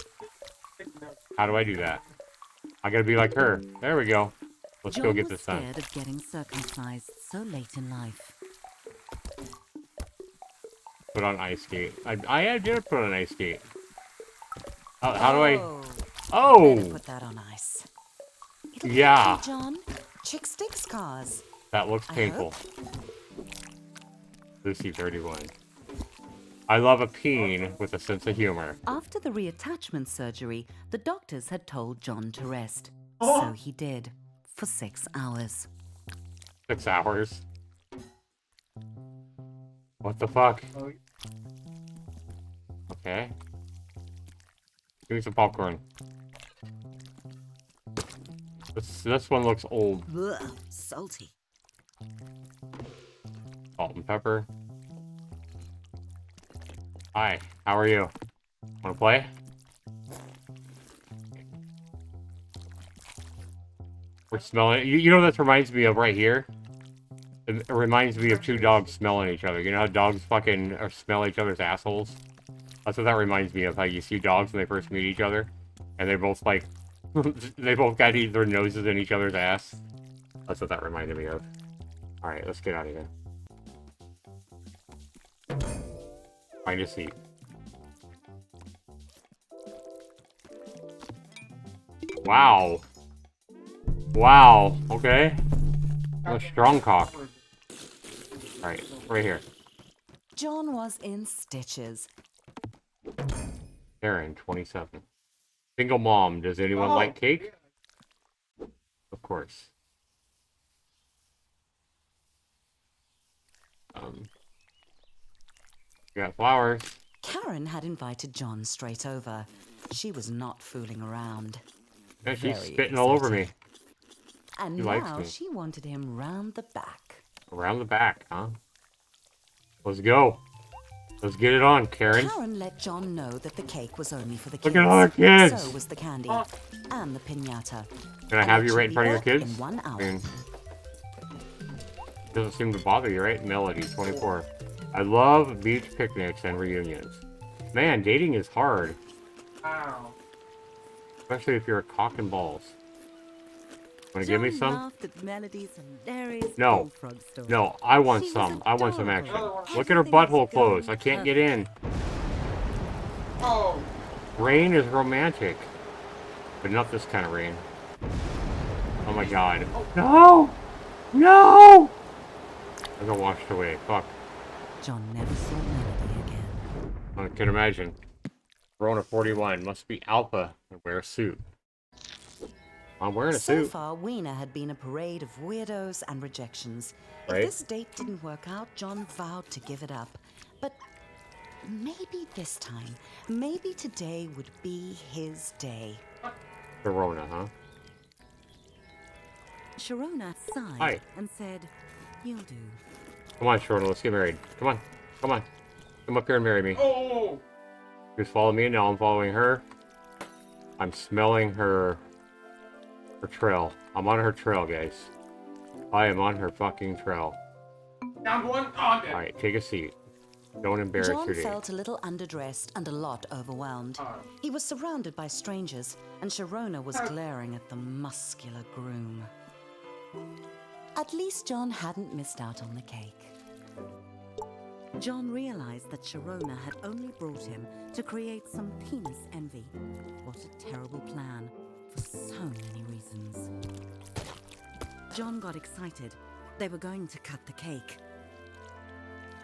How do I do that? I gotta be like her. There we go. Let's John go get was this done. scared of getting circumcised so late in life. Put on ice skate. I did put on ice skate. How do I... Better Oh! put that on ice. It'll be Yeah. okay, John. Chick sticks cars. That looks I painful. Lucy 31. I love a peen with a sense of humor. After the reattachment surgery, the doctors had told John to rest. So he did. For 6 hours. 6 hours. What the fuck? Okay. Give me some popcorn. This one looks old. Ugh, salty. Salt and pepper. Hi, how are you? Wanna play? We're smelling. You know what this reminds me of right here? It reminds me of two dogs smelling each other. You know how dogs fucking smell each other's assholes? That's what that reminds me of. How you see dogs when they first meet each other, and they both like, they both got their noses in each other's ass. That's what that reminded me of. All right, let's get out of here. Find a seat. Wow. Wow. Okay. A strong cock. Alright, right here. John was in stitches. Aaron, 27. Single mom. Does anyone like cake? Of course. We got flowers. Karen had invited John straight over. She was not fooling around. Yeah, she's Very spitting all over excited. me. And She likes now me. she wanted him round the back. Around the back, huh? Let's go. Let's get it on, Karen. Karen let John know that the cake was only for the kids. Look at all the kids. So was the candy and the piñata. Can I And have that you she'd right in be front of your back kids? in 1 hour. I mean, doesn't seem to bother you, right? Melody, 24. I love beach picnics and reunions. Man, dating is hard. Wow. Especially if you're a cock and balls. Wanna give me John some? laughed at Melody's hilarious No. bullfrog story. No, I want She was some. I want some adorable. action. Look at her Everything was butthole closed. I going can't get in. Oh. Rain is romantic. But not this kind of rain. Oh my god. No! No! I got washed away. Fuck. John never saw Melody again. I can imagine. Corona 41 must be alpha and wear a suit. I'm wearing a So suit. far, Weena had been a parade of weirdos and rejections. Right. If this date didn't work out, John vowed to give it up. But maybe this time, maybe today would be his day. Corona, huh? Sharona sighed Hi. and said, "You'll do." Come on, Shorty, let's get married. Come on. Come on. Come up here and marry me. Oh. Just follow me, and now I'm following her. I'm smelling her trail. I'm on her trail, guys. I am on her fucking trail. Down one. Oh, good. Alright, take a seat. Don't embarrass John your day. felt a little underdressed and a lot overwhelmed. He was surrounded by strangers, and Sharona was glaring at the muscular groom. At least John hadn't missed out on the cake. John realized that Sharona had only brought him to create some penis envy. What a terrible plan, for so many reasons. John got excited. They were going to cut the cake.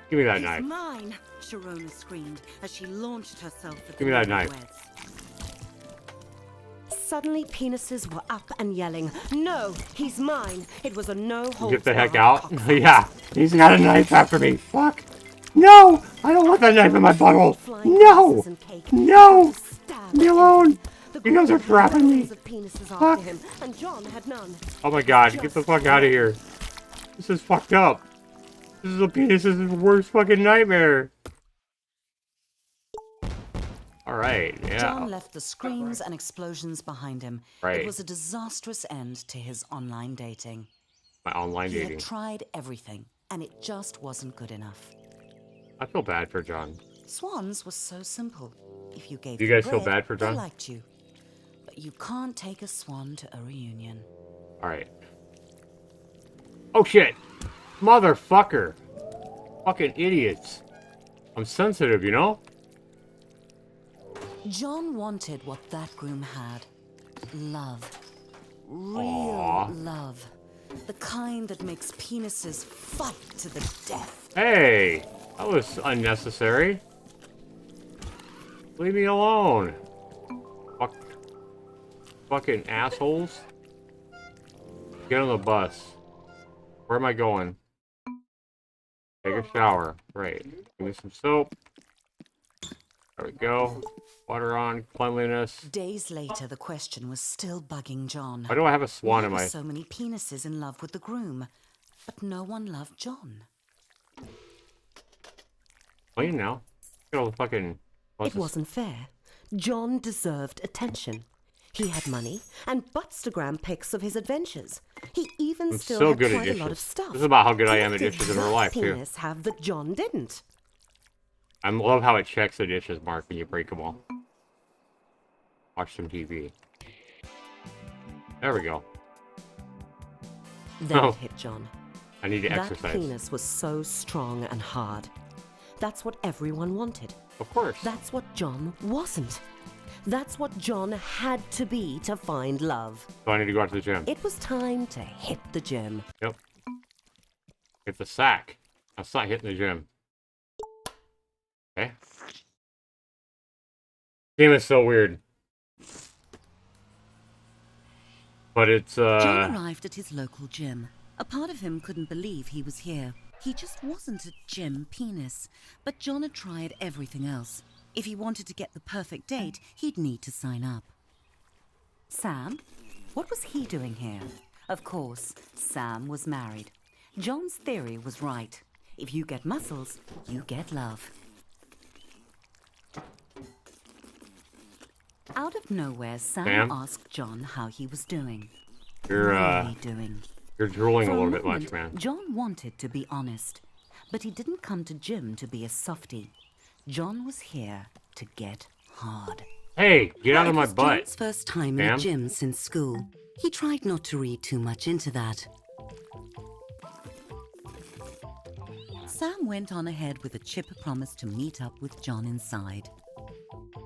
Give me that "He's knife. mine!" Sharona screamed as she launched herself at Give me that the knife. newlyweds. Suddenly, penises were up and yelling, "No, he's mine!" It was a no-holds-barred Get the heck out. cockfight. Yeah, he's got a knife after me. Fuck. No! I don't want that knife in my butthole. Flying No! penises and cake. No! Stab Leave me at alone. him. The You guys are groom had trapping me. rows of penises Fuck. after him, and John had none. Oh my god, get the fuck out of here. This is fucked up. This is a penis's worst fucking nightmare. Alright, yeah. John left the screams and explosions behind him. Right. It was a disastrous end to his online dating. My online He dating. had tried everything, and it just wasn't good enough. I feel bad for John. Swans was so simple. If you gave You them guys feel bread, bad for John? they liked you. But you can't take a swan to a reunion. Alright. Oh shit! Motherfucker! Fucking idiots. I'm sensitive, you know? John wanted what that groom had. Love. Real Aw. love. The kind that makes penises fight to the death. Hey! That was unnecessary. Leave me alone. Fuck. Fucking assholes. Get on the bus. Where am I going? Take a shower. Right. Give me some soap. There we go. Water on. Cleanliness. Days later, the question was still bugging John. Why do I have a swan Why in were my... so many penises in love with the groom, but no one loved John? Clean now. Look at all the fucking... It wasn't fair. John deserved attention. He had money and Buttstagram pics of his adventures. He even I'm still so had good at quite a lot of dishes. stuff. This is about how good I What am at did dishes in real that life, too. penis have that John didn't? I love how it checks the dishes, Mark, when you break them all. Watch some TV. There we go. Then Oh. it hit John. I need to That exercise. penis was so strong and hard. That's what everyone wanted. Of course. That's what John wasn't. That's what John had to be to find love. So I need to go out to the gym. It was time to hit the gym. Yep. Hit the sack. That's not hitting the gym. Okay. Game is so weird. But it's John arrived at his local gym. A part of him couldn't believe he was here. He just wasn't a gym penis. But John had tried everything else. If he wanted to get the perfect date, he'd need to sign up. Sam? What was he doing here? Of course, Sam was married. John's theory was right. If you get muscles, you get love. Out of nowhere, Sam asked John how he was doing. You're Really doing. you're drooling For a little moment, bit much, man. John wanted to be honest, but he didn't come to gym to be a softie. John was here to get hard. Hey, get out of my It was butt. John's first time in Sam? a gym since school. He tried not to read too much into that. Sam went on ahead with a chipper promise to meet up with John inside.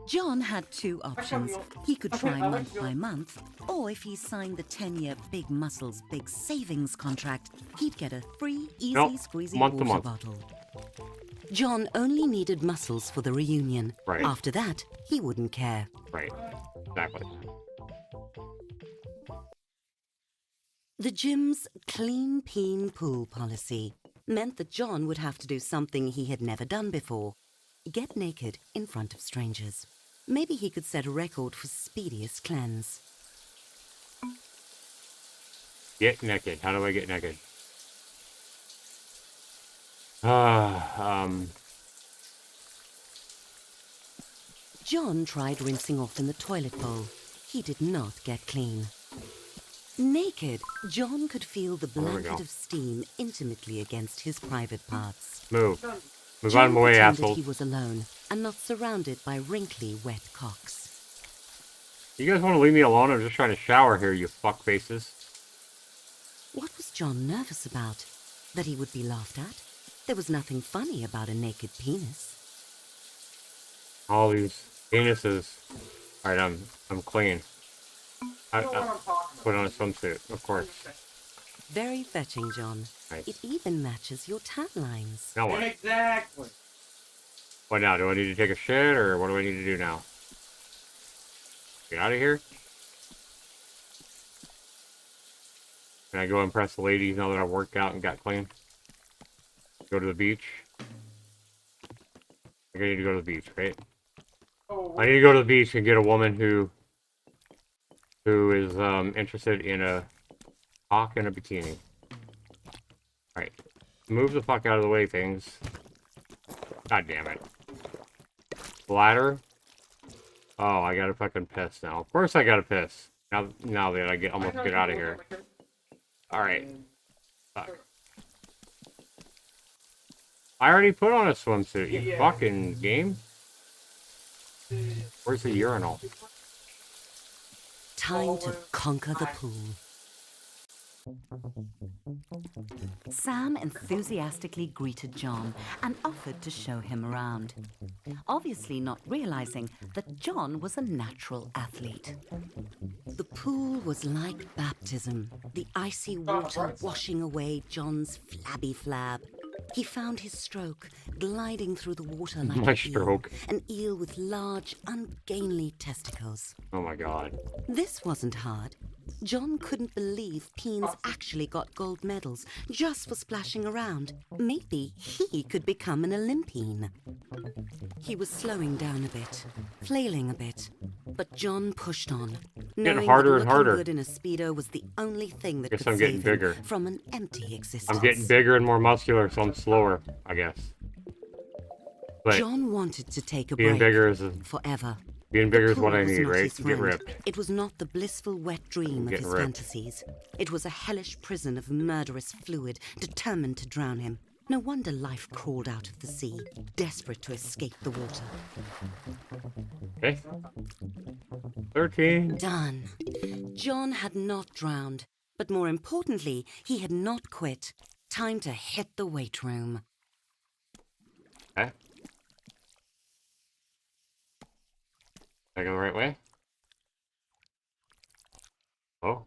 John had two options. He could try month by month, or if he signed the 10-year Big Muscles Big Savings contract, he'd get a free, easy-squeezy month to water month. bottle. John only needed muscles for the reunion. Right. After that, he wouldn't care. Right. Exactly. The gym's clean peen pool policy meant that John would have to do something he had never done before. Get naked in front of strangers. Maybe he could set a record for speediest cleanse. Get naked. How do I get naked? John tried rinsing off in the toilet bowl. He did not get clean. Naked, John could feel the There we blanket go. of steam intimately against his private parts. Move. Move out John of my way, pretended asshole. he was alone and not surrounded by wrinkly, wet cocks. You guys want to leave me alone? I'm just trying to shower here, you fuck faces. What was John nervous about? That he would be laughed at? There was nothing funny about a naked penis. All these penises. Alright, I'm clean. I put on a swimsuit, of course. Very fetching, John. Nice. It even matches your tan lines. Now what? Exactly. What now? Do I need to take a shit, or what do I need to do now? Get out of here? Can I go impress the ladies now that I've worked out and got clean? Go to the beach? I need to go to the beach, right? Oh, I need to go to the beach and get a woman who is interested in a cock and a bikini. Alright. Move the fuck out of the way, things. God damn it. Bladder? Oh, I gotta fucking piss now. Of course I gotta piss. Now that I almost get out of here. Alright. Fuck. I already put on a swimsuit, you fucking game. Where's the urinal? Time to conquer the pool. Sam enthusiastically greeted John and offered to show him around, obviously not realizing that John was a natural athlete. The pool was like baptism, the icy water washing away John's flabby flab. He found his stroke, gliding through the water like My stroke. an eel with large, ungainly testicles. Oh my god. This wasn't hard. John couldn't believe peens actually got gold medals just for splashing around. Maybe he could become an Olympian. He was slowing down a bit, flailing a bit, but John pushed on, knowing harder that and looking harder. good in a Speedo was the only thing that Guess could I'm getting save him bigger. from an empty existence. I'm getting bigger and more muscular, so I'm slower, I guess. But John wanted to take a being break bigger is forever. being bigger The is what pool I was need, not right? his To get friend. ripped. It was not the blissful wet dream of Getting his ripped. fantasies. It was a hellish prison of murderous fluid, determined to drown him. No wonder life crawled out of the sea, desperate to escape the water. Okay. 13. Done. John had not drowned, but more importantly, he had not quit. Time to hit the weight room. Okay. Did I go the right way? Oh.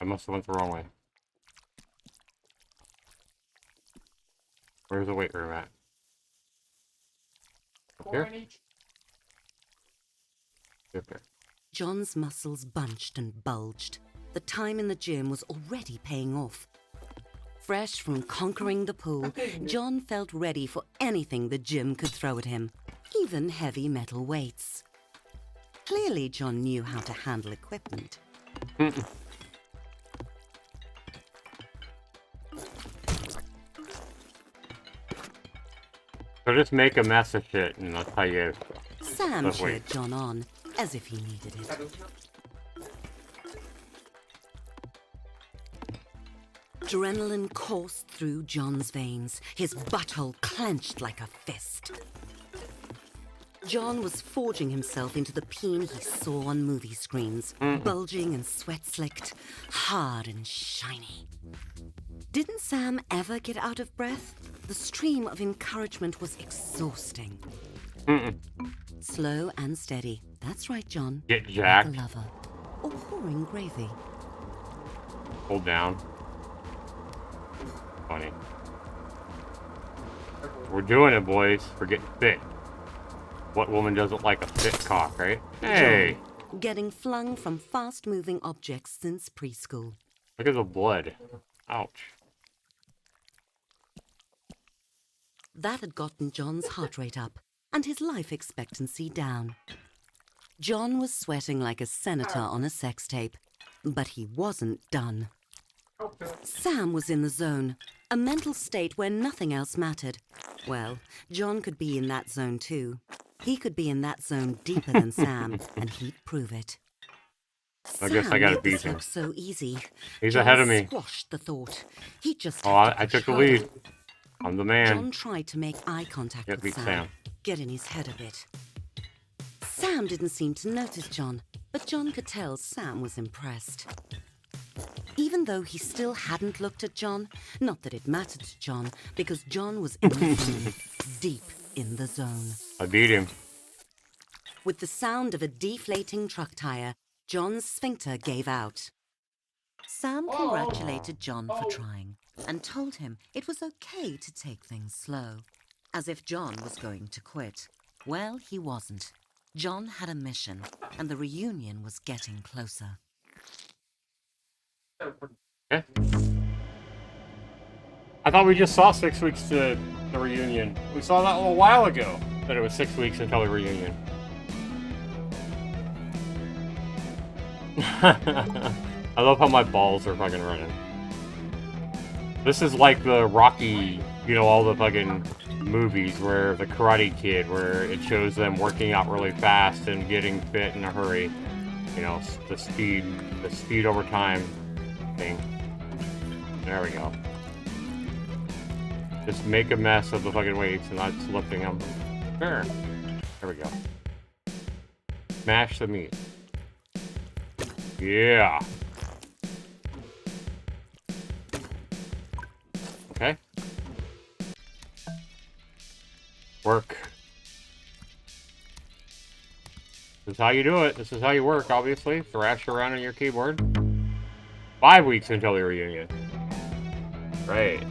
I must have went the wrong way. Where's the weight room at? Up here? Up there. John's muscles bunched and bulged. The time in the gym was already paying off. Fresh from conquering the pool, John felt ready for anything the gym could throw at him, even heavy metal weights. Clearly, John knew how to handle equipment. So just make a mess of shit, and that's how you... Sam Let's cheered wait. John on, as if he needed it. Adrenaline coursed through John's veins, his butthole clenched like a fist. John was forging himself into the peen he saw on movie screens, bulging and sweat-slicked, hard and shiny. Didn't Sam ever get out of breath? The stream of encouragement was exhausting. Slow and steady. That's right, John. Get Like jacked. a lover. Or pouring gravy. Hold down. Funny. We're doing it, boys. We're getting fit. What woman doesn't like a fit cock, right? Hey! Getting flung from fast-moving objects since preschool. Look at the blood. Ouch. That had gotten John's heart rate up and his life expectancy down. John was sweating like a senator on a sex tape, but he wasn't done. Sam was in the zone, a mental state where nothing else mattered. Well, John could be in that zone too. He could be in that zone deeper than Sam, and he'd prove it. I guess I gotta Sam made beat this him. look so easy. He's John ahead of me. Squashed the thought. He just Oh, had to I push took the harder. lead. I'm the man. John tried to make eye contact Yeah, with beat Sam, Sam. get in his head a bit. Sam didn't seem to notice John, but John could tell Sam was impressed. Even though he still hadn't looked at John, not that it mattered to John, because John was in the zone, deep in the zone. I beat him. With the sound of a deflating truck tire, John's sphincter gave out. Sam congratulated John for trying and told him it was okay to take things slow, as if John was going to quit. Well, he wasn't. John had a mission, and the reunion was getting closer. Yeah. I thought we just saw 6 weeks to the reunion. We saw that a little while ago. That it was 6 weeks until the reunion. I love how my balls are fucking running. This is like the Rocky, you know, all the fucking movies where the Karate Kid, where it shows them working out really fast and getting fit in a hurry. You know, the speed over time thing. There we go. Just make a mess of the fucking weights and that's lifting them. Sure. There we go. Smash the meat. Yeah. Okay. Work. This is how you do it. This is how you work, obviously. Thrash around on your keyboard. 5 weeks until the reunion. Right.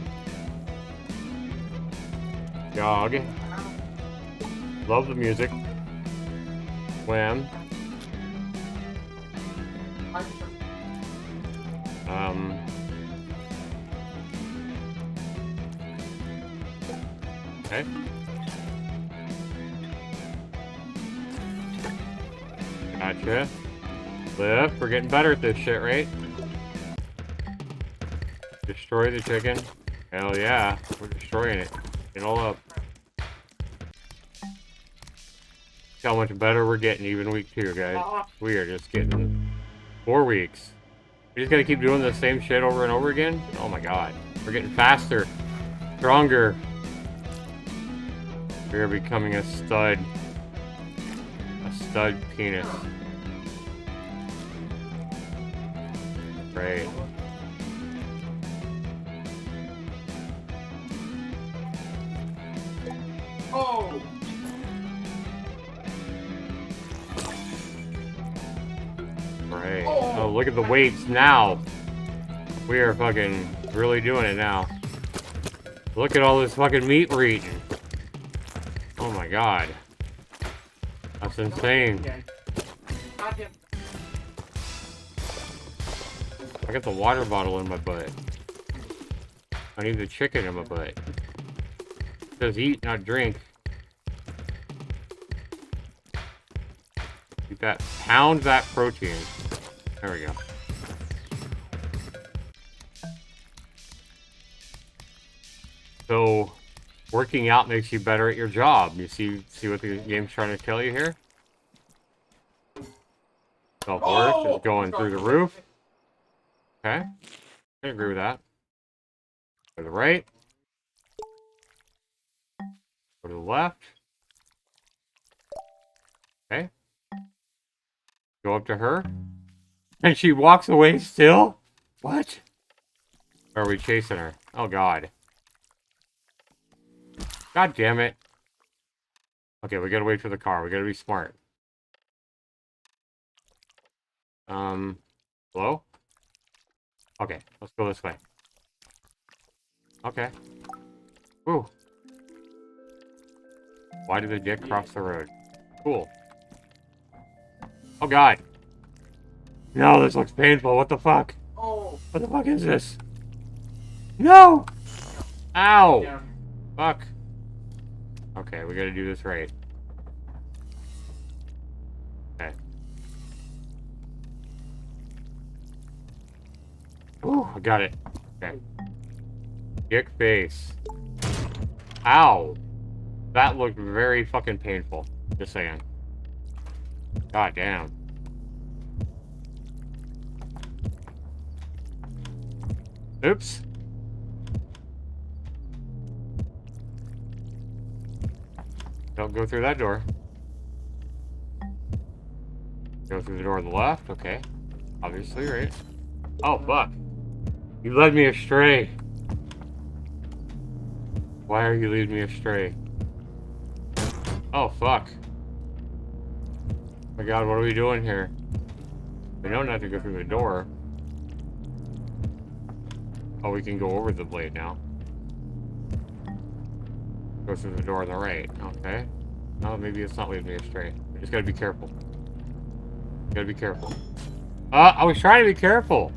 Jog. Love the music. Wham. Okay. Gotcha. Lift. We're getting better at this shit, right? Destroy the chicken. Hell yeah. We're destroying it. Get all up. See how much better we're getting even week 2, guys. We are just getting 4 weeks. We just gotta keep doing the same shit over and over again? Oh my god. We're getting faster. Stronger. We are becoming a stud. A stud penis. Great. Oh! Right. Oh, look at the weights now. We are fucking really doing it now. Look at all this fucking meat we're eating. Oh my god. That's insane. Okay. Not him. I got the water bottle in my butt. I need the chicken in my butt. It says eat, not drink. Eat that. Pound that protein. There we go. So, working out makes you better at your job. You see what the game's trying to tell you here? Self-worth is going through the roof. Okay. I agree with that. Go to the right. Go to the left. Okay. Go up to her. And she walks away still? What? Or are we chasing her? Oh, God. God damn it. Okay, we gotta wait for the car. We gotta be smart. Hello? Okay, let's go this way. Okay. Ooh. Why did the dick cross the road? Cool. Oh, God. No, this looks painful. What the fuck? Oh. What the fuck is this? No! Ow! Yeah. Fuck. Okay, we gotta do this right. Okay. Ooh, I got it. Okay. Dick face. Ow! That looked very fucking painful. Just saying. God damn. Oops. Don't go through that door. Go through the door on the left. Okay. Obviously, right? Oh, fuck. You led me astray. Why are you leading me astray? Oh, fuck. My God, what are we doing here? We know not to go through the door. Oh, we can go over the blade now. Go through the door on the right. Okay. No, maybe it's not leading me astray. We just gotta be careful. Gotta be careful. I was trying to be careful.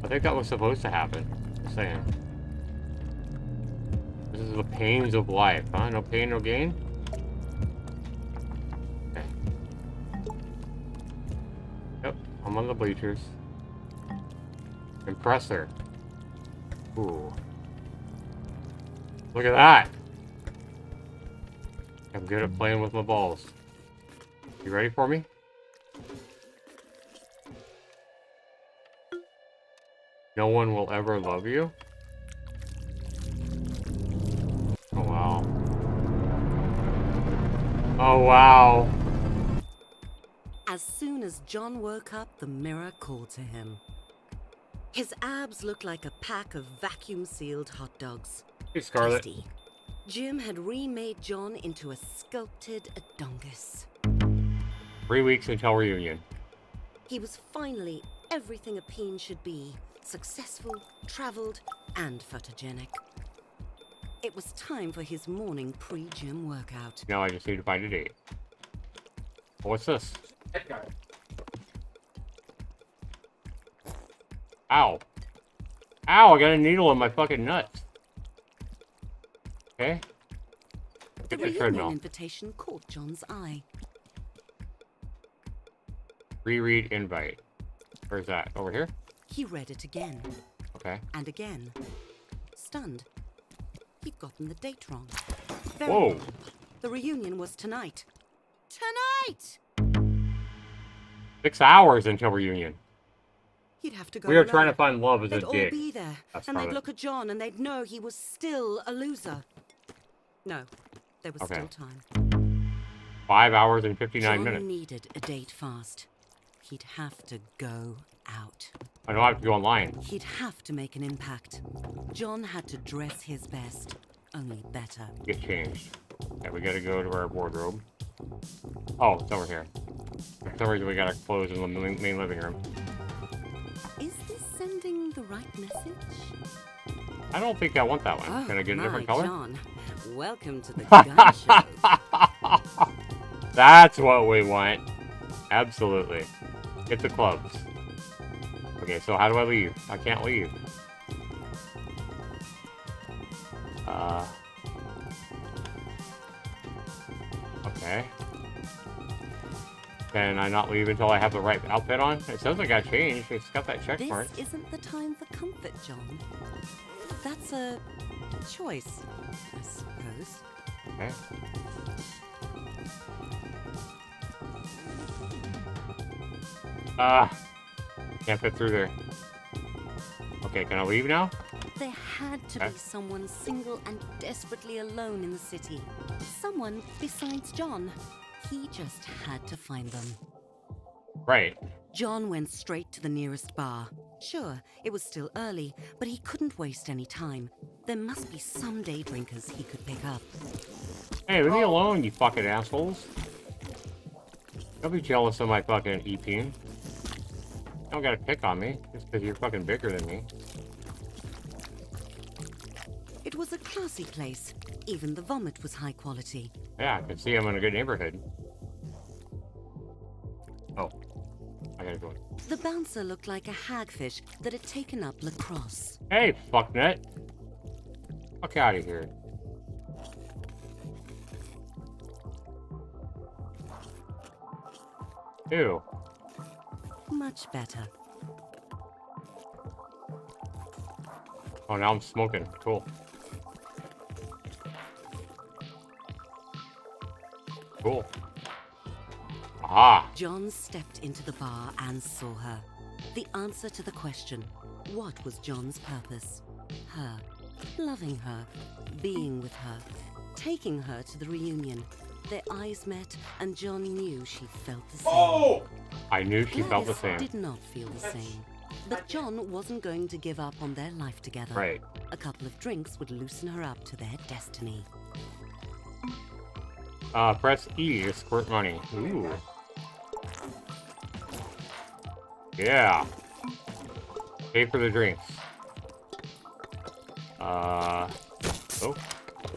I think that was supposed to happen. Just saying. This is the pains of life, huh? No pain, no gain? Okay. Yep, I'm on the bleachers. Compressor. Ooh. Look at that! I'm good at playing with my balls. You ready for me? No one will ever love you? Oh, wow. Oh, wow. As soon as John woke up, the mirror called to him. His abs looked like a pack of vacuum-sealed hot dogs. Hey, Scarlett. Tasty. Jim had remade John into a sculpted Adongus. 3 weeks until reunion. He was finally everything a peen should be. Successful, traveled, and photogenic. It was time for his morning pre-gym workout. Now I just need to find a date. Oh, what's this? That guy. Ow. Ow, I got a needle in my fucking nuts. Okay. The Get the reunion treadmill. invitation caught John's eye. Reread invite. Where's that? Over here? He read it again. Okay. And again. Stunned. He'd gotten the date wrong. Very Whoa. wrong. The reunion was tonight. Tonight! 6 hours until reunion. He'd have to go We are alone. trying to find love as a They'd all dick. be there, That's and they'd probably- look at John and they'd know he was still a loser. No, there was Okay. still time. 5 hours and 59 John minutes. needed a date fast. He'd have to go out. I don't have to go online. He'd have to make an impact. John had to dress his best, only better. Get changed. Okay, we gotta go to our wardrobe. Oh, it's over here. For some reason we got our clothes in the main living room. Is this sending the right message? I don't think I want that one. Oh, Can I get a my different color? John. Welcome to the gun show. That's what we want. Absolutely. Get the clubs. Okay, so how do I leave? I can't leave. Okay. Can I not leave until I have the right outfit on? It says I got changed. It's got that check mark. This isn't the time for comfort, John. That's a choice, I suppose. Okay. Can't fit through there. Okay, can I leave now? There had to be someone single and desperately alone in the city. Someone besides John. He just had to find them. Right. John went straight to the nearest bar. Sure, it was still early, but he couldn't waste any time. There must be some day drinkers he could pick up. Hey, leave me alone, you fucking assholes. Don't be jealous of my fucking EP. You don't gotta pick on me, just because you're fucking bigger than me. It was a classy place. Even the vomit was high quality. Yeah, I can see I'm in a good neighborhood. Oh. I gotta go. The bouncer looked like a hagfish that had taken up lacrosse. Hey, fucknut. Fuck out of here. Ew. Much better. Oh, now I'm smoking. Cool. Cool. Aha! John stepped into the bar and saw her. The answer to the question, what was John's purpose? Her. Loving her. Being with her. Taking her to the reunion. Their eyes met, and John knew she felt the same. Oh! I knew she felt the Gladys same. did not feel the same. But John wasn't going to give up on their life together. Right. A couple of drinks would loosen her up to their destiny. Press E to squirt money. Ooh. Yeah. Pay for the drinks. Oh.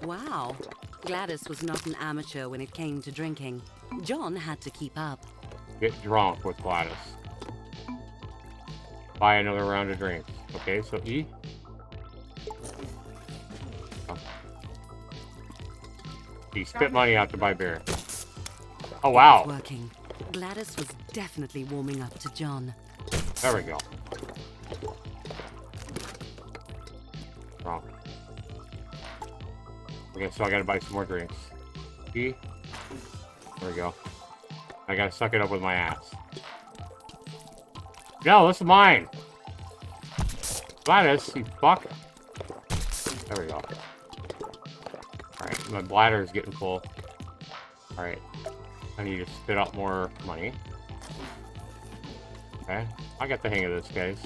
Wow. Gladys was not an amateur when it came to drinking. John had to keep up. Get drunk with Gladys. Buy another round of drinks. Okay, so E. Oh. E, spit money out to buy beer. Oh, wow. Working. Gladys was definitely warming up to John. There we go. Wrong. Okay, so I gotta buy some more drinks. E. There we go. I gotta suck it up with my ass. No, this is mine! Gladys, you fuck. There we go. Alright, my bladder is getting full. Alright. I need to spit out more money. Okay. I got the hang of this, guys.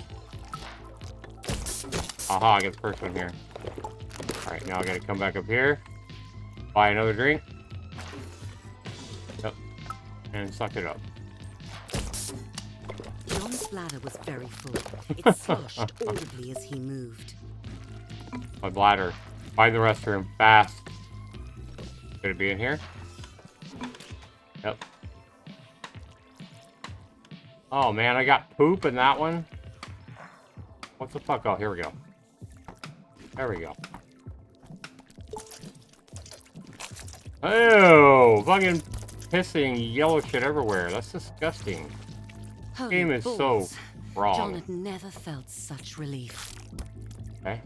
Aha, I get the first one here. Alright, now I gotta come back up here. Buy another drink. Yep. And suck it up. John's bladder was very full. It sloshed audibly as he moved. My bladder. Find the restroom. Fast. Could it be in here? Yep. Oh man, I got poop in that one. What the fuck? Oh, here we go. There we go. Oh, fucking pissing yellow shit everywhere. That's disgusting. Holy Game is so balls. wrong. John had never felt such relief. Okay.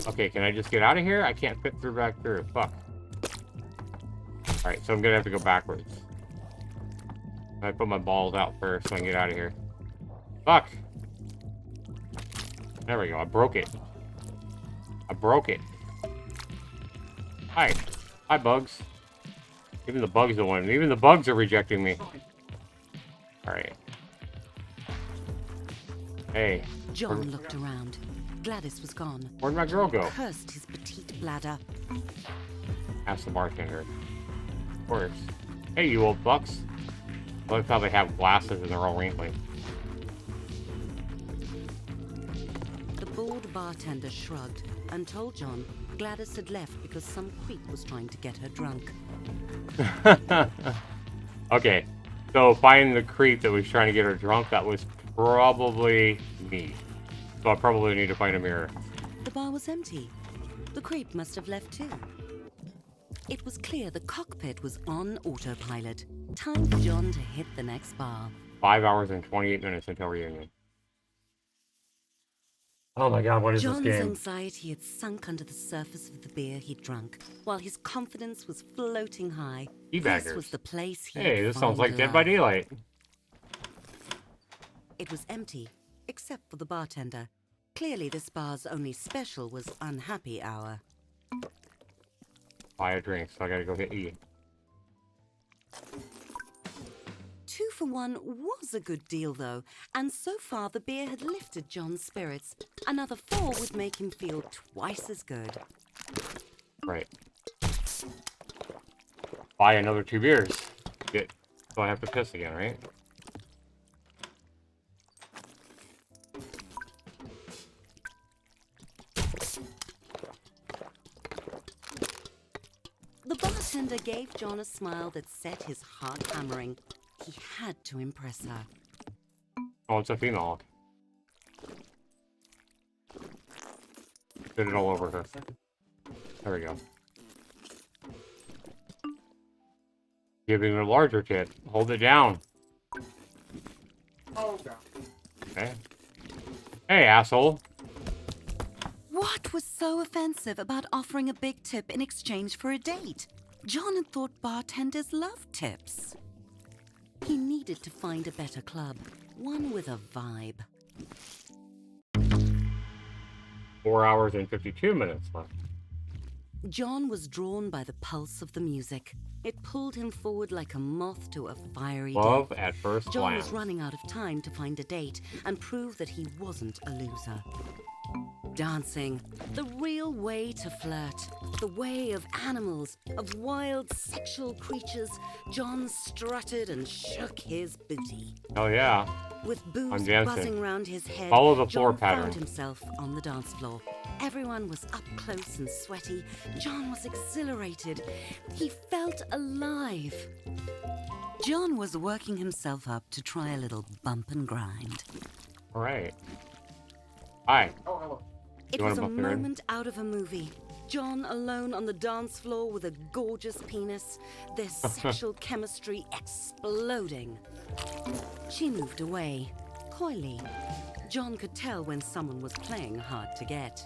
Okay, can I just get out of here? I can't fit through back through. Fuck. Alright, so I'm gonna have to go backwards. I put my balls out first so I can get out of here. Fuck! There we go, I broke it. I broke it. Hi. Hi, bugs. Even the bugs don't want it. Even the bugs are rejecting me. Alright. Hey. John looked around. Gladys was gone. Where'd my girl go? Cursed his petite bladder. Ask the bartender. Of course. Hey, you old bucks. I love how they have glasses and they're all wrinkly. The bored bartender shrugged and told John Gladys had left because some creep was trying to get her drunk. Okay. So finding the creep that was trying to get her drunk, that was Probably me. So I probably need to find a mirror. The bar was empty. The creep must have left too. It was clear the cockpit was on autopilot. Time for John to hit the next bar. 5 hours and 28 minutes until reunion. Oh my god, what is John's this game? anxiety had sunk under the surface of the beer he'd drunk, while his confidence was floating high. Teabaggers. This was the place he'd Hey, this sounds like find Dead by love. Daylight. It was empty, except for the bartender. Clearly this bar's only special was unhappy hour. Buy a drink, so I gotta go hit E. 2 for 1 was a good deal, though, and so far the beer had lifted John's spirits. Another 4 would make him feel twice as good. Right. Buy another 2 beers. Get, so I have to piss again, right? The bartender gave John a smile that set his heart hammering. He had to impress her. Oh, it's a female. Put it all over her. There we go. Giving her a larger tit. Hold it down. Oh god. Okay. Hey, asshole. What was so offensive about offering a big tip in exchange for a date? John had thought bartenders loved tips. He needed to find a better club, one with a vibe. 4 hours and 52 minutes left. John was drawn by the pulse of the music. It pulled him forward like a moth to a fiery Love death. at first John glance. was running out of time to find a date and prove that he wasn't a loser. Dancing, the real way to flirt, the way of animals, of wild sexual creatures. John strutted and shook his booty. Oh yeah. With I'm boobs dancing. buzzing round his head, Follow the floor John pattern. found himself on the dance floor. Everyone was up close and sweaty. John was exhilarated. He felt alive. John was working himself up to try a little bump and grind. All right. Hi. Oh, hello. It You was want a a bump and moment out of a movie. John alone on the dance floor with a gorgeous penis, their sexual chemistry exploding. She moved away, coyly. John could tell when someone was playing hard to get.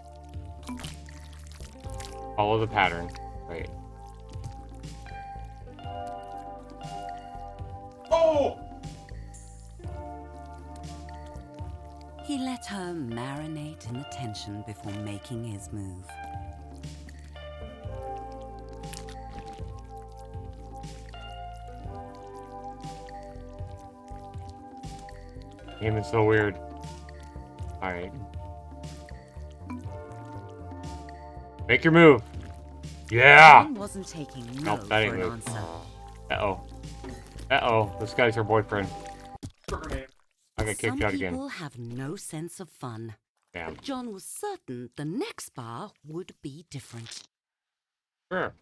Follow the pattern. Right. Oh! He let her marinate in the tension before making his move. Game is so weird. All right. Make your move. Yeah. John wasn't taking no Nope, that ain't for an move. answer. Uh-oh. Uh-oh. This guy's her boyfriend. Sugar name. I got kicked out Some again. people have no sense of fun. Damn. John was certain the next bar would be different. Sure.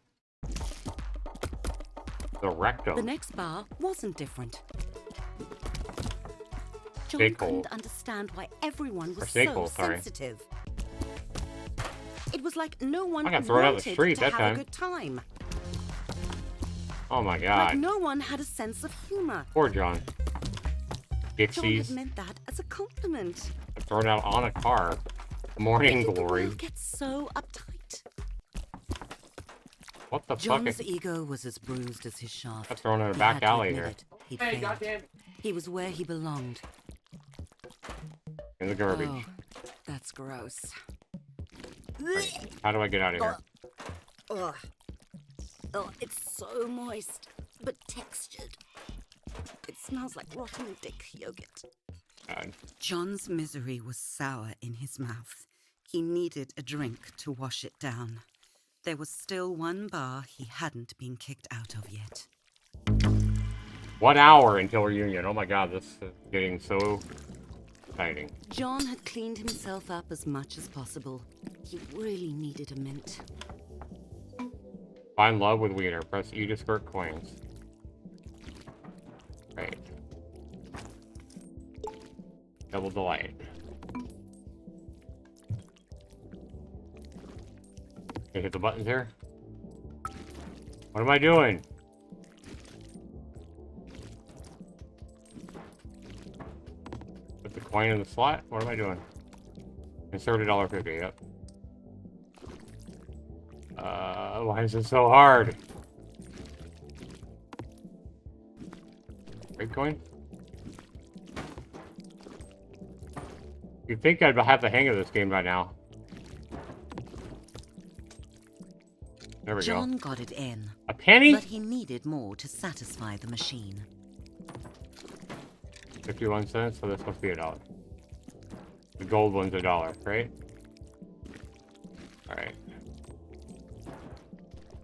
The rectum. The next bar wasn't different. John Snake couldn't hole. understand why everyone Or was snake so hole, sorry. sensitive. It was like no one I got thrown out the wanted street to that have time. a good time. Oh my Like god. no one had a sense of humor. Poor John. John Pixies. had meant that as a compliment. Thrown out on a car. Morning Did the glory. world get so uptight? What the fuck? John's ego was as bruised as his shaft. Got thrown in a He back had to alley admit here. it. He'd Hey, failed. goddamn. He was where he belonged. In the garbage. Oh, that's gross. How do I get out of here? Ugh. Oh, it's so moist, but textured. It smells like rotten dick yogurt. God. John's misery was sour in his mouth. He needed a drink to wash it down. There was still one bar he hadn't been kicked out of yet. 1 hour until reunion. Oh my god, this is getting so exciting. John had cleaned himself up as much as possible. He really needed a mint. Find love with wiener. Press E to squirt coins. Right. Double delight. Okay, hit the buttons here. What am I doing? Put the coin in the slot? What am I doing? Insert $1.50, yep. Why is it so hard? Great coin? You'd think I'd have the hang of this game by now. There we John go. got it in, A penny? but he needed more to satisfy the machine. 51 cents, so this must be $1. The gold one's $1, right? Alright.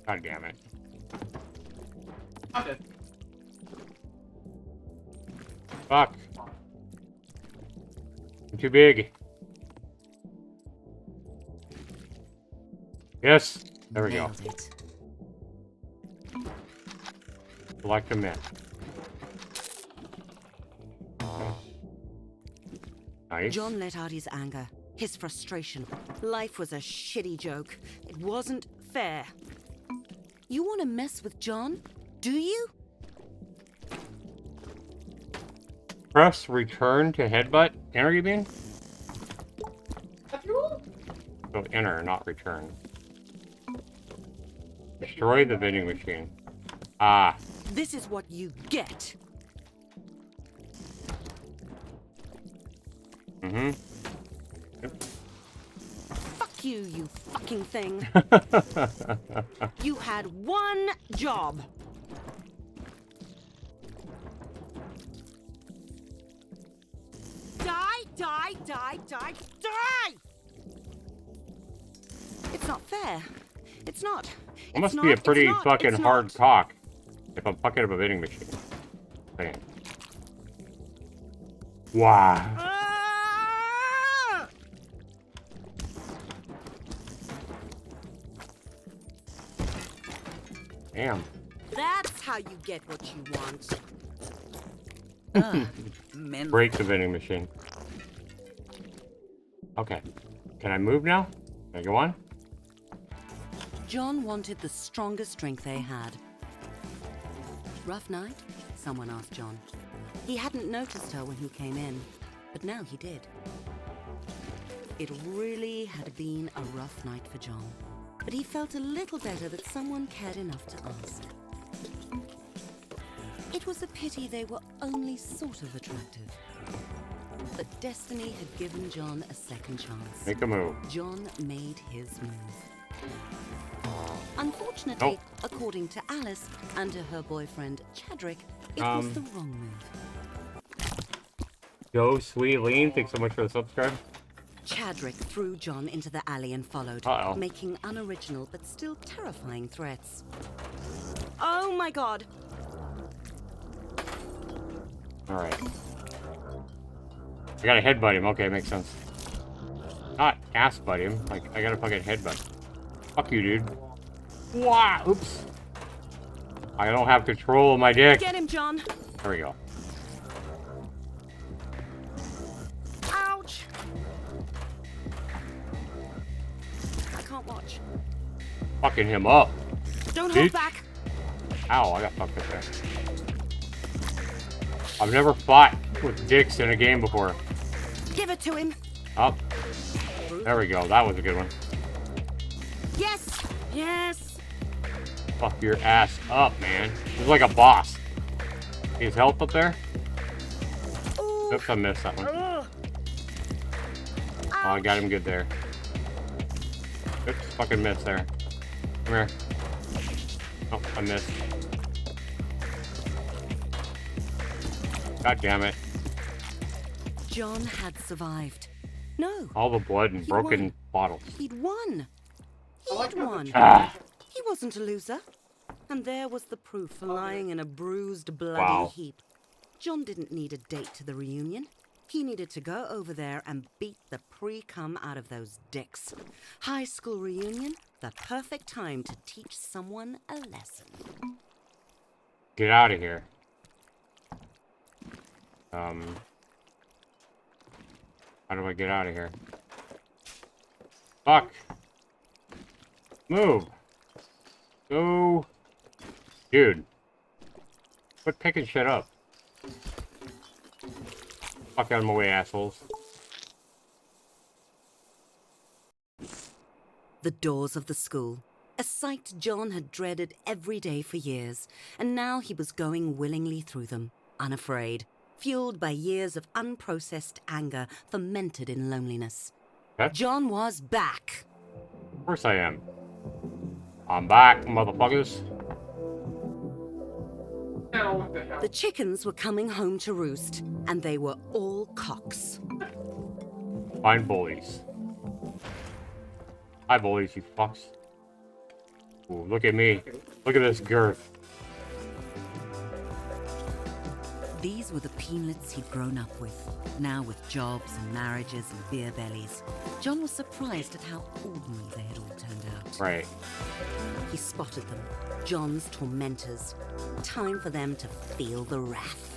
God damn it. I'm dead. Fuck. I'm too big. Yes. There we go. Nailed it. Select a mint. Nice. John let out his anger, his frustration. Life was a shitty joke. It wasn't fair. You want to mess with John? Do you? Press return to headbutt. Enter, you mean? So enter, not return. Destroy the vending machine. Ah. This is what you get. Mm-hmm. Fuck you, you fucking thing. You had one job. Die, die, die, die, die! It's not fair. It's not. It must be a pretty fucking hard cock if I'm fucking up a vending machine. Dang. Wow. Ah! Damn. That's how you get what you want. Men. Break the vending machine. Okay. Can I move now? Can I go on? John wanted the strongest drink they had. Rough night? Someone asked John. He hadn't noticed her when he came in, but now he did. It really had been a rough night for John, but he felt a little better that someone cared enough to ask. It was a pity they were only sort of attractive. But destiny had given John a second chance. Make a move. John made his move. Unfortunately, Nope. according to Alice and to her boyfriend Chadrick, it was the wrong move. Go, sweet lean. Thanks so much for the subscribe. Chadrick threw John into the alley and followed, Uh-oh. making unoriginal but still terrifying threats. Oh my god! Alright. I gotta headbutt him. Okay, makes sense. Not ass butt him. Like, I gotta fucking headbutt. Fuck you, dude. Wow. Oops. I don't have control of my dick. Get him, John! There we go. Ouch! I can't watch. Fucking him up. Don't Bitch. hold back! Ow, I got fucked up there. I've never fought with dicks in a game before. Give it to him! Up. There we go. That was a good one. Yes! Yes! Fuck your ass up, man. This is like a boss. His health up there? Ooh! Oops, I missed that one. Ugh. Oh, I got him good there. Oops, fucking missed there. Come here. Oh, I missed. God damn it. John had survived. No, All the blood and He broken won. bottles. he'd won. He'd won. Ah, He wasn't a loser. And there was the proof lying in a bruised, bloody Wow. heap. John didn't need a date to the reunion. He needed to go over there and beat the pre-cum out of those dicks. High school reunion, the perfect time to teach someone a lesson. get out of here. How do I get out of here? Fuck! Move! Go! Dude. Quit picking shit up. Fuck out of my way, assholes. The doors of the school. A sight John had dreaded every day for years, and now he was going willingly through them, unafraid, fueled by years of unprocessed anger fermented in loneliness. Okay. John was back. Of course I am. I'm back, motherfuckers. Now what the hell? The chickens were coming home to roost, and they were all cocks. Fine bullies. Hi, bullies, you fucks. Ooh, look at me. Look at this girth. These were the peanlets he'd grown up with, now with jobs and marriages and beer bellies. John was surprised at how ordinary they had all turned out. Right. He spotted them, John's tormentors. Time for them to feel the wrath.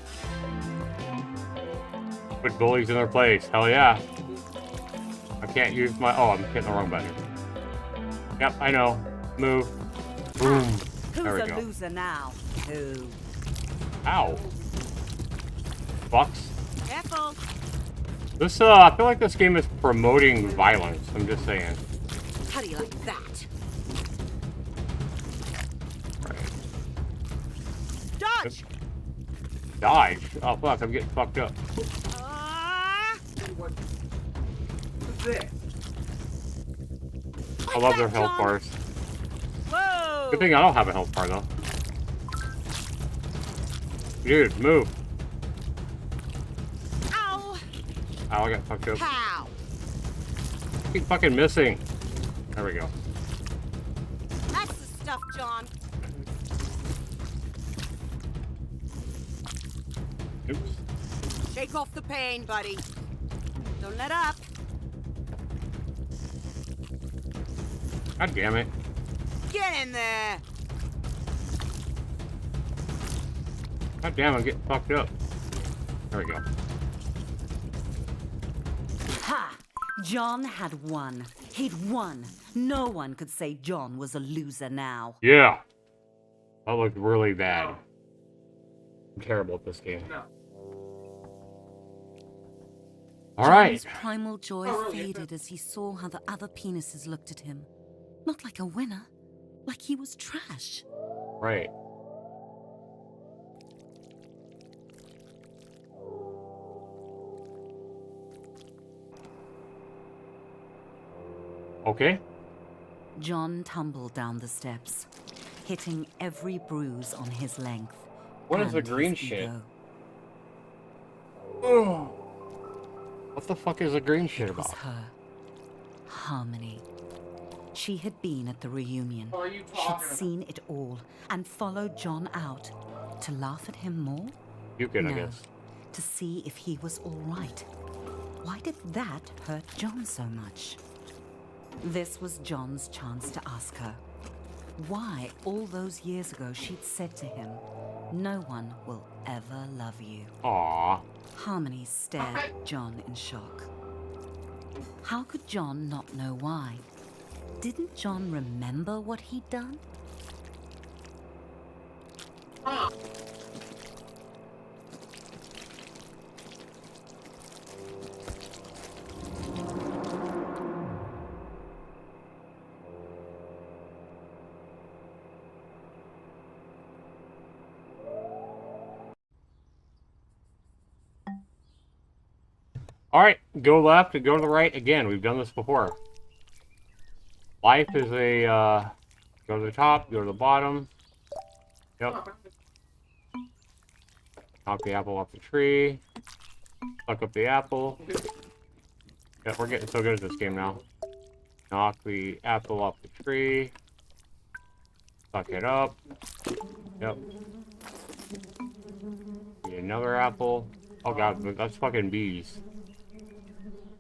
Put bullies in their place. Hell yeah. I can't use my... Oh, I'm hitting the wrong button. Yep, I know. Move. Boom. There we Who's a go. loser now? Who? Ow. Fucks. Careful! This, I feel like this game is promoting violence. I'm just saying. How do you like that? Right. Dodge! Dodge. Oh, fuck. I'm getting fucked up. What's this? I love their health bars. Whoa! Good thing I don't have a health bar, though. Dude, move. Ow! Ow, I got fucked up. Pow! Keep fucking missing. There we go. That's the stuff, John. Oops. Shake off the pain, buddy. Don't let up. God damn it. Get in there! God damn, I'm getting fucked up. There we go. Ha! John had won. He'd won. No one could say John was a loser now. Yeah. That looked really bad. I'm terrible at this game. No. Alright. John's primal joy Oh, really? faded as he saw how the other penises looked at him. Not like a winner, like he was trash. Right. Okay. John tumbled down the steps, hitting every bruise on his length. What is and the green his shit? ego. Ugh. What the fuck is the green shit It was about? her, Harmony. She had been at the reunion. What are you She'd talking about? seen it all and followed John out to laugh at him more. You could, I No, guess. to see if he was all right. Why did that hurt John so much? This was John's chance to ask her why all those years ago she'd said to him, "No one will ever love you." Aww. Harmony stared at John in shock. How could John not know why? Didn't John remember what he'd done? Alright, go left and go to the right again. We've done this before. Life is a, go to the top, go to the bottom. Yep. Knock the apple off the tree. Suck up the apple. Yep, we're getting so good at this game now. Knock the apple off the tree. Suck it up. Yep. Get another apple. Oh god, that's fucking bees.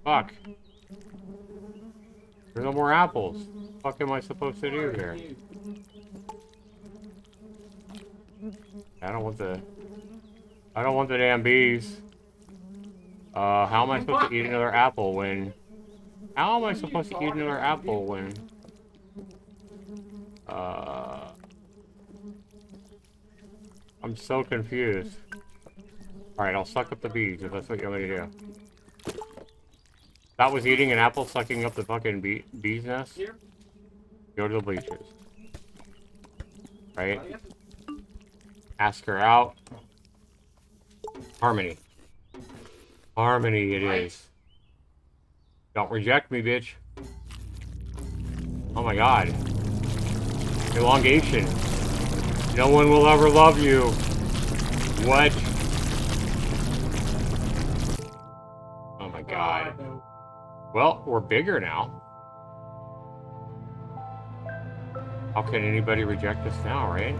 Fuck. There's no more apples. What the fuck am I supposed to do here? I don't want the damn bees. How am I supposed to eat another apple when... How am I supposed to eat another apple when... I'm so confused. Alright, I'll suck up the bees if that's what you want me to do. That was eating an apple, sucking up the fucking bee's nest? Go to the bleachers. Right? Ask her out. Harmony. Harmony it is. Don't reject me, bitch. Oh my god. Elongation. No one will ever love you. What? Oh my god. Well, we're bigger now. How can anybody reject us now, right?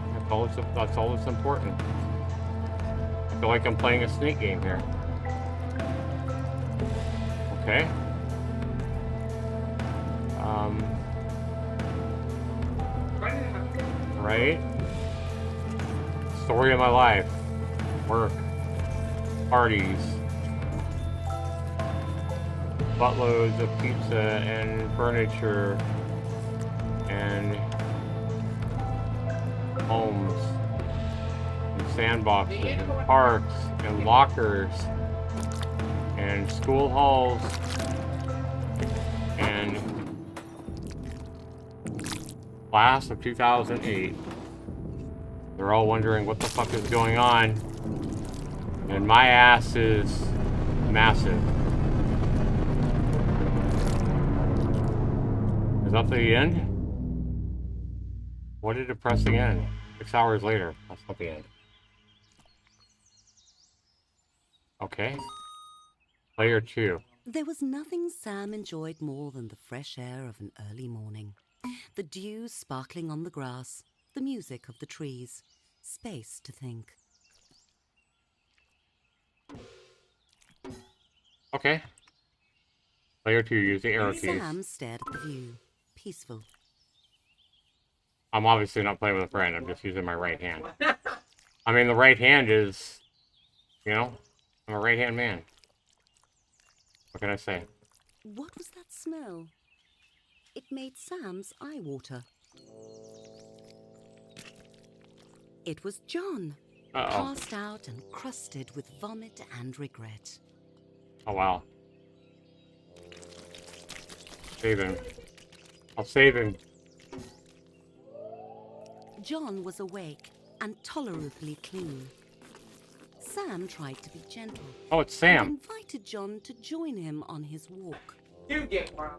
That's all that's important. I feel like I'm playing a snake game here. Okay. Right? Story of my life. Work. Parties. Buttloads of pizza and furniture. And homes. And sandboxes and parks and lockers. And school halls. And class of 2008. They're all wondering what the fuck is going on. And my ass is massive. Is that the end? What a depressing end. 6 hours later. That's not the end. Okay. Player 2. There was nothing Sam enjoyed more than the fresh air of an early morning. The dew sparkling on the grass, the music of the trees, space to think. Okay. Player 2, use the arrow keys. Sam stared at the view, peaceful. I'm obviously not playing with a friend, I'm just using my right hand. I mean, the right hand is, you know, I'm a right-hand man. What can I say? What was that smell? It made Sam's eye water. It was John, passed out and crusted with vomit and regret. Oh, wow. Save him. I'll save him. John was awake and tolerably clean. Sam tried to be gentle. Oh, it's Sam. And invited John to join him on his walk. You get one.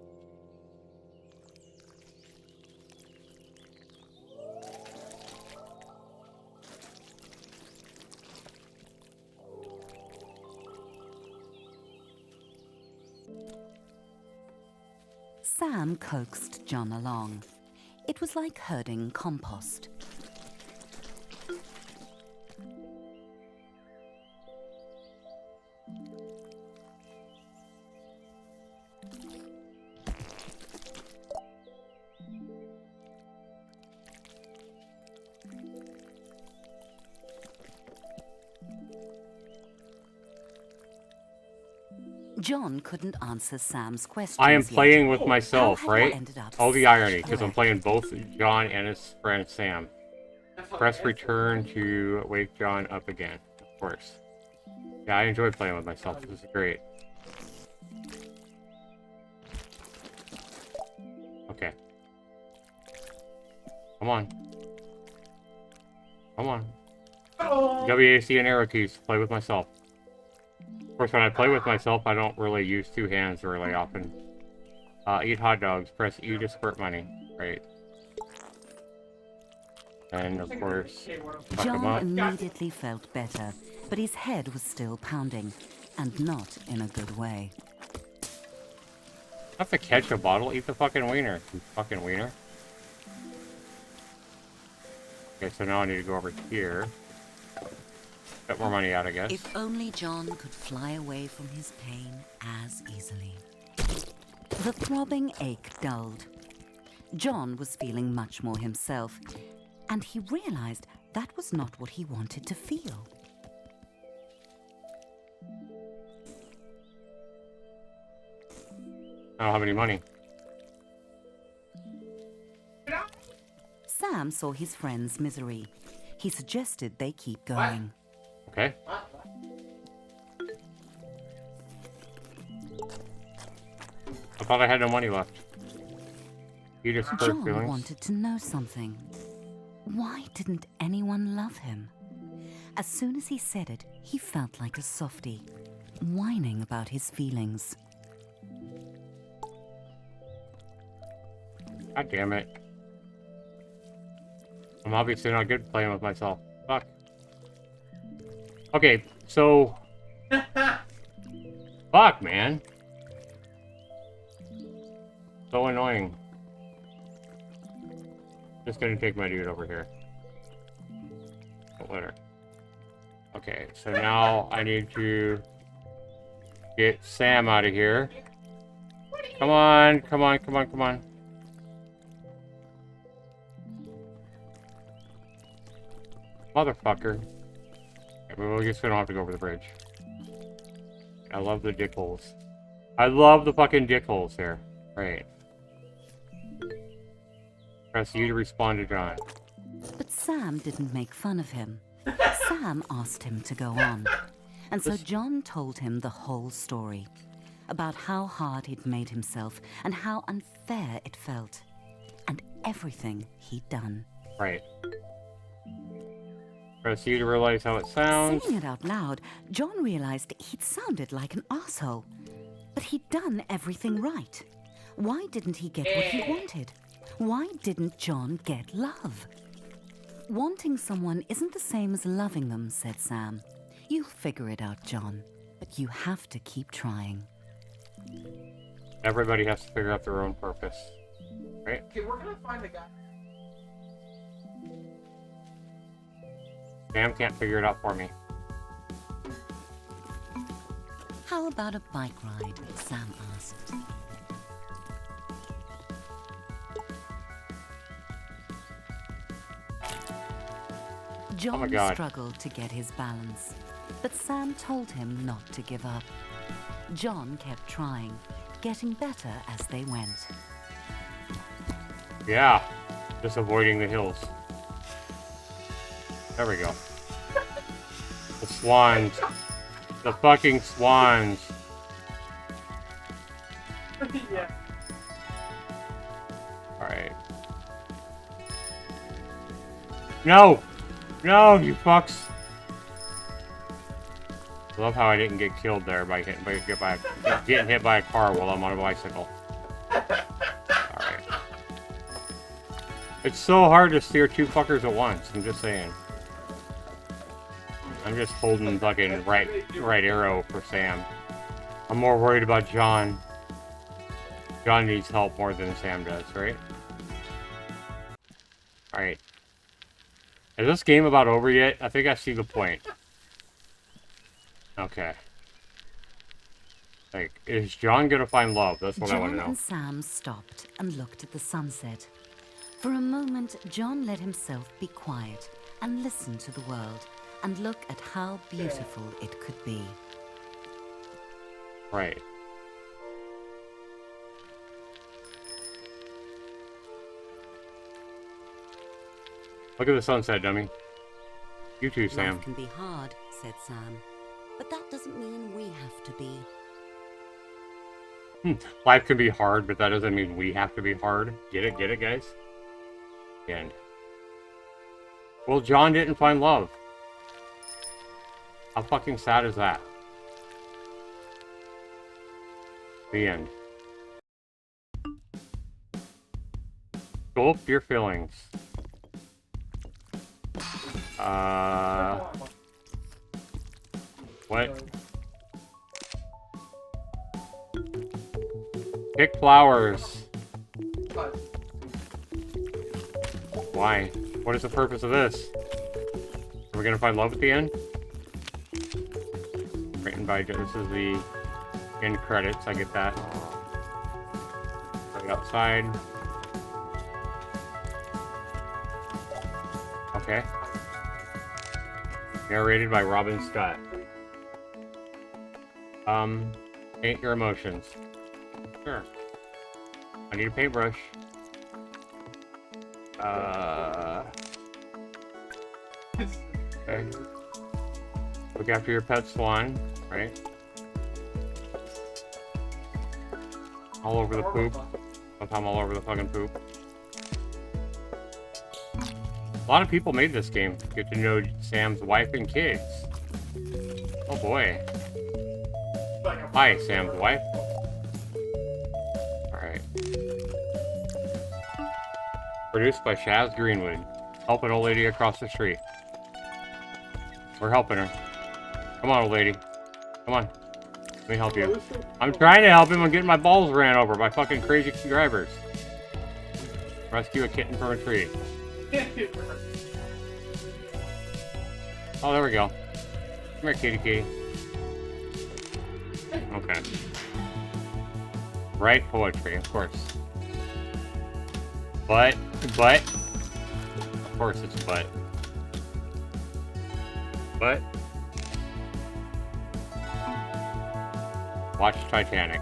Sam coaxed John along. It was like herding compost. John couldn't answer Sam's questions. I am yet. playing with myself, How had he right? ended up Oh, the such irony, a because I'm wreck? playing both John and his friend Sam. Press return to wake John up again, of course. Yeah, I enjoy playing with myself. This is great. Okay. Come on. Come on. WAC and arrow keys to play with myself. Of course, when I play with myself, I don't really use two hands really often. Eat hot dogs. Press E to squirt money. Right. And, of course, fuck him up. John immediately felt better, but his head was still pounding, and not in a good way. Have to catch a bottle? Eat the fucking wiener, you fucking wiener. Okay, so now I need to go over here. Get more money out, I guess. If only John could fly away from his pain as easily. The throbbing ache dulled. John was feeling much more himself, and he realized that was not what he wanted to feel. I don't have any money. Sam saw his friend's misery. He suggested they keep going. Okay. I thought I had no money left. You just hurt John feelings. wanted to know something. Why didn't anyone love him? As soon as he said it, he felt like a softie, whining about his feelings. God damn it. I'm obviously not good playing with myself. Fuck. Okay, so... Fuck, man. So annoying. Just gonna take my dude over here. Don't let her. Okay, so now I need to get Sam out of here. Come on, come on, come on, come on. Motherfucker. Okay, well, I guess we don't have to go over the bridge. I love the dick holes. I love the fucking dick holes here. Right. Press U to respond to John. But Sam didn't make fun of him. Sam asked him to go on. And so John told him the whole story. About how hard he'd made himself and how unfair it felt. And everything he'd done. Right. Press U to realize how it sounds. Saying it out loud, John realized he'd sounded like an asshole. But he'd done everything right. Why didn't he get what he wanted? Why didn't John get love? Wanting someone isn't the same as loving them, said Sam. You'll figure it out, John. But you have to keep trying. Everybody has to figure out their own purpose. Right? Okay, we're gonna find the guy. Sam can't figure it out for me. How about a bike ride? Sam asked. John God. struggled to get his balance, but Sam told him not to give up. John kept trying, getting better as they went. Yeah. Just avoiding the hills. There we go. The swans. The fucking swans. Yeah. Alright. No! No, you fucks! I love how I didn't get killed there by getting hit by a car while I'm on a bicycle. Alright. It's so hard to steer two fuckers at once, I'm just saying. I'm just holding fucking right arrow for Sam. I'm more worried about John. John needs help more than Sam does, right? Alright. Is this game about over yet? I think I see the point. Okay. Like, is John gonna find love? That's what I want to John know. and Sam stopped and looked at the sunset. For a moment, John let himself be quiet and listen to the world and look at how beautiful it could be. Right. Look at the sunset, dummy. You too, Sam. Life can be hard, said Sam, but that doesn't mean we have to be. Life can be hard, but that doesn't mean we have to be hard. Get it, guys? The end. Well, John didn't find love. How fucking sad is that? The end. Gulp your feelings. What? Pick flowers. Why? What is the purpose of this? Are we gonna find love at the end? Written by, this is the end credits, I get that. Right outside. Okay. Narrated by Robin Scott. Paint your emotions. Sure. I need a paintbrush. Okay. Look after your pet swan, right? All over the poop. Sometime all over the fucking poop. A lot of people made this game. Get to know Sam's wife and kids. Oh boy. Hi, Sam's wife. Alright. Produced by Shaz Greenwood. Help an old lady across the street. We're helping her. Come on, old lady. Come on. Let me help you. I'm trying to help him. I'm getting my balls ran over by fucking crazy drivers. Rescue a kitten from a tree. Oh, there we go. Come here, kitty kitty. Okay. Write poetry, of course. But. Of course it's but. But. Watch Titanic.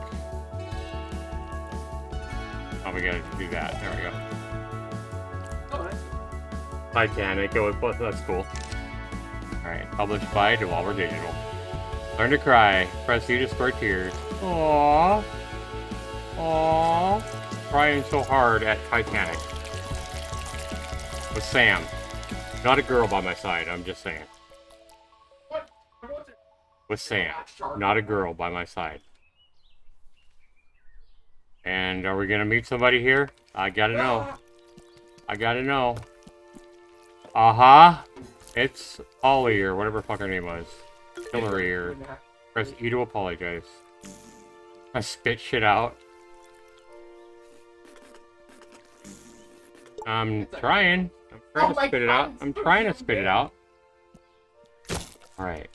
Oh, we gotta do that. There we go. Titanic. Oh, that's cool. Alright, published by Devolver Digital. Learn to cry. Press U to squirt tears. Aww. Aww. Crying so hard at Titanic. With Sam. Not a girl by my side, I'm just saying. With Sam. Not a girl by my side. And are we gonna meet somebody here? I gotta know. I gotta know. It's Ollie or whatever fuck her name was. Hillary or press E to apologize. I spit shit out. I'm trying. I'm trying to spit it out. I'm trying to spit it out. Alright.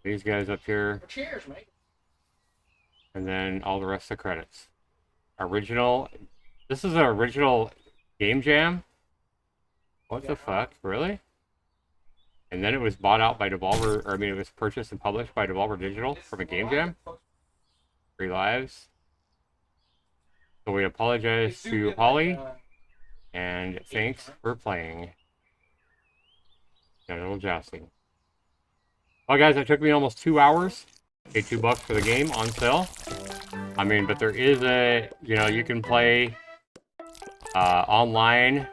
These guys up here. Cheers, mate. And then all the rest of the credits. Original. This is an original Game Jam? What the fuck? Really? And then it was bought out by Devolver, or I mean it was purchased and published by Devolver Digital from a Game Jam? 3 lives. So we apologize to Holly, and thanks for playing Genital Jousting. Well guys, it took me almost 2 hours. Paid $2 for the game on sale. I mean, but there is a, you can play online.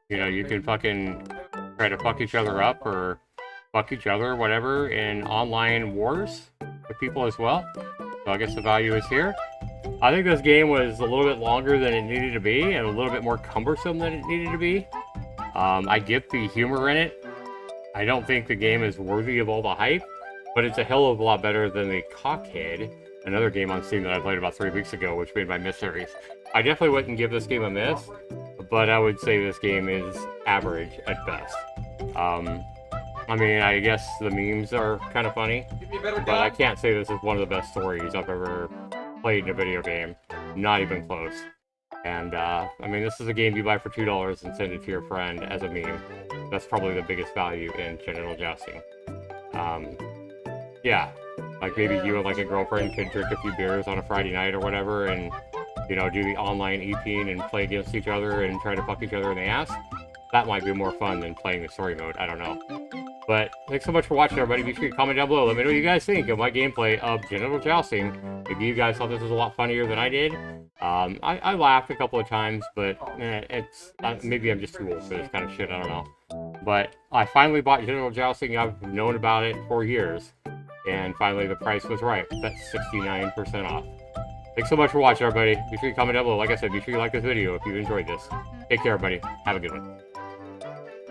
You can fucking try to fuck each other up or fuck each other or whatever in online wars with people as well. So I guess the value is here. I think this game was a little bit longer than it needed to be and a little bit more cumbersome than it needed to be. I get the humor in it. I don't think the game is worthy of all the hype, but it's a hell of a lot better than the Cockhead, another game on Steam that I played about 3 weeks ago, which made my miss series. I definitely wouldn't give this game a miss, but I would say this game is average at best. I mean, I guess the memes are kind of funny, but I can't say this is one of the best stories I've ever played in a video game. Not even close. And, I mean, this is a game you buy for $2 and send it to your friend as a meme. That's probably the biggest value in Genital Jousting. Yeah, like maybe you and like a girlfriend could drink a few beers on a Friday night or whatever and, do the online EPing and play against each other and try to fuck each other in the ass. That might be more fun than playing the story mode, I don't know. But thanks so much for watching, everybody. Be sure to comment down below. Let me know what you guys think of my gameplay of Genital Jousting. Maybe you guys thought this was a lot funnier than I did. I laughed a couple of times, but it's maybe I'm just too old for this kind of shit, I don't know. But I finally bought Genital Jousting. I've known about it for years. And finally the price was right. That's 69% off. Thanks so much for watching, everybody. Be sure you comment down below. Like I said, be sure you like this video if you enjoyed this. Take care, everybody. Have a good one.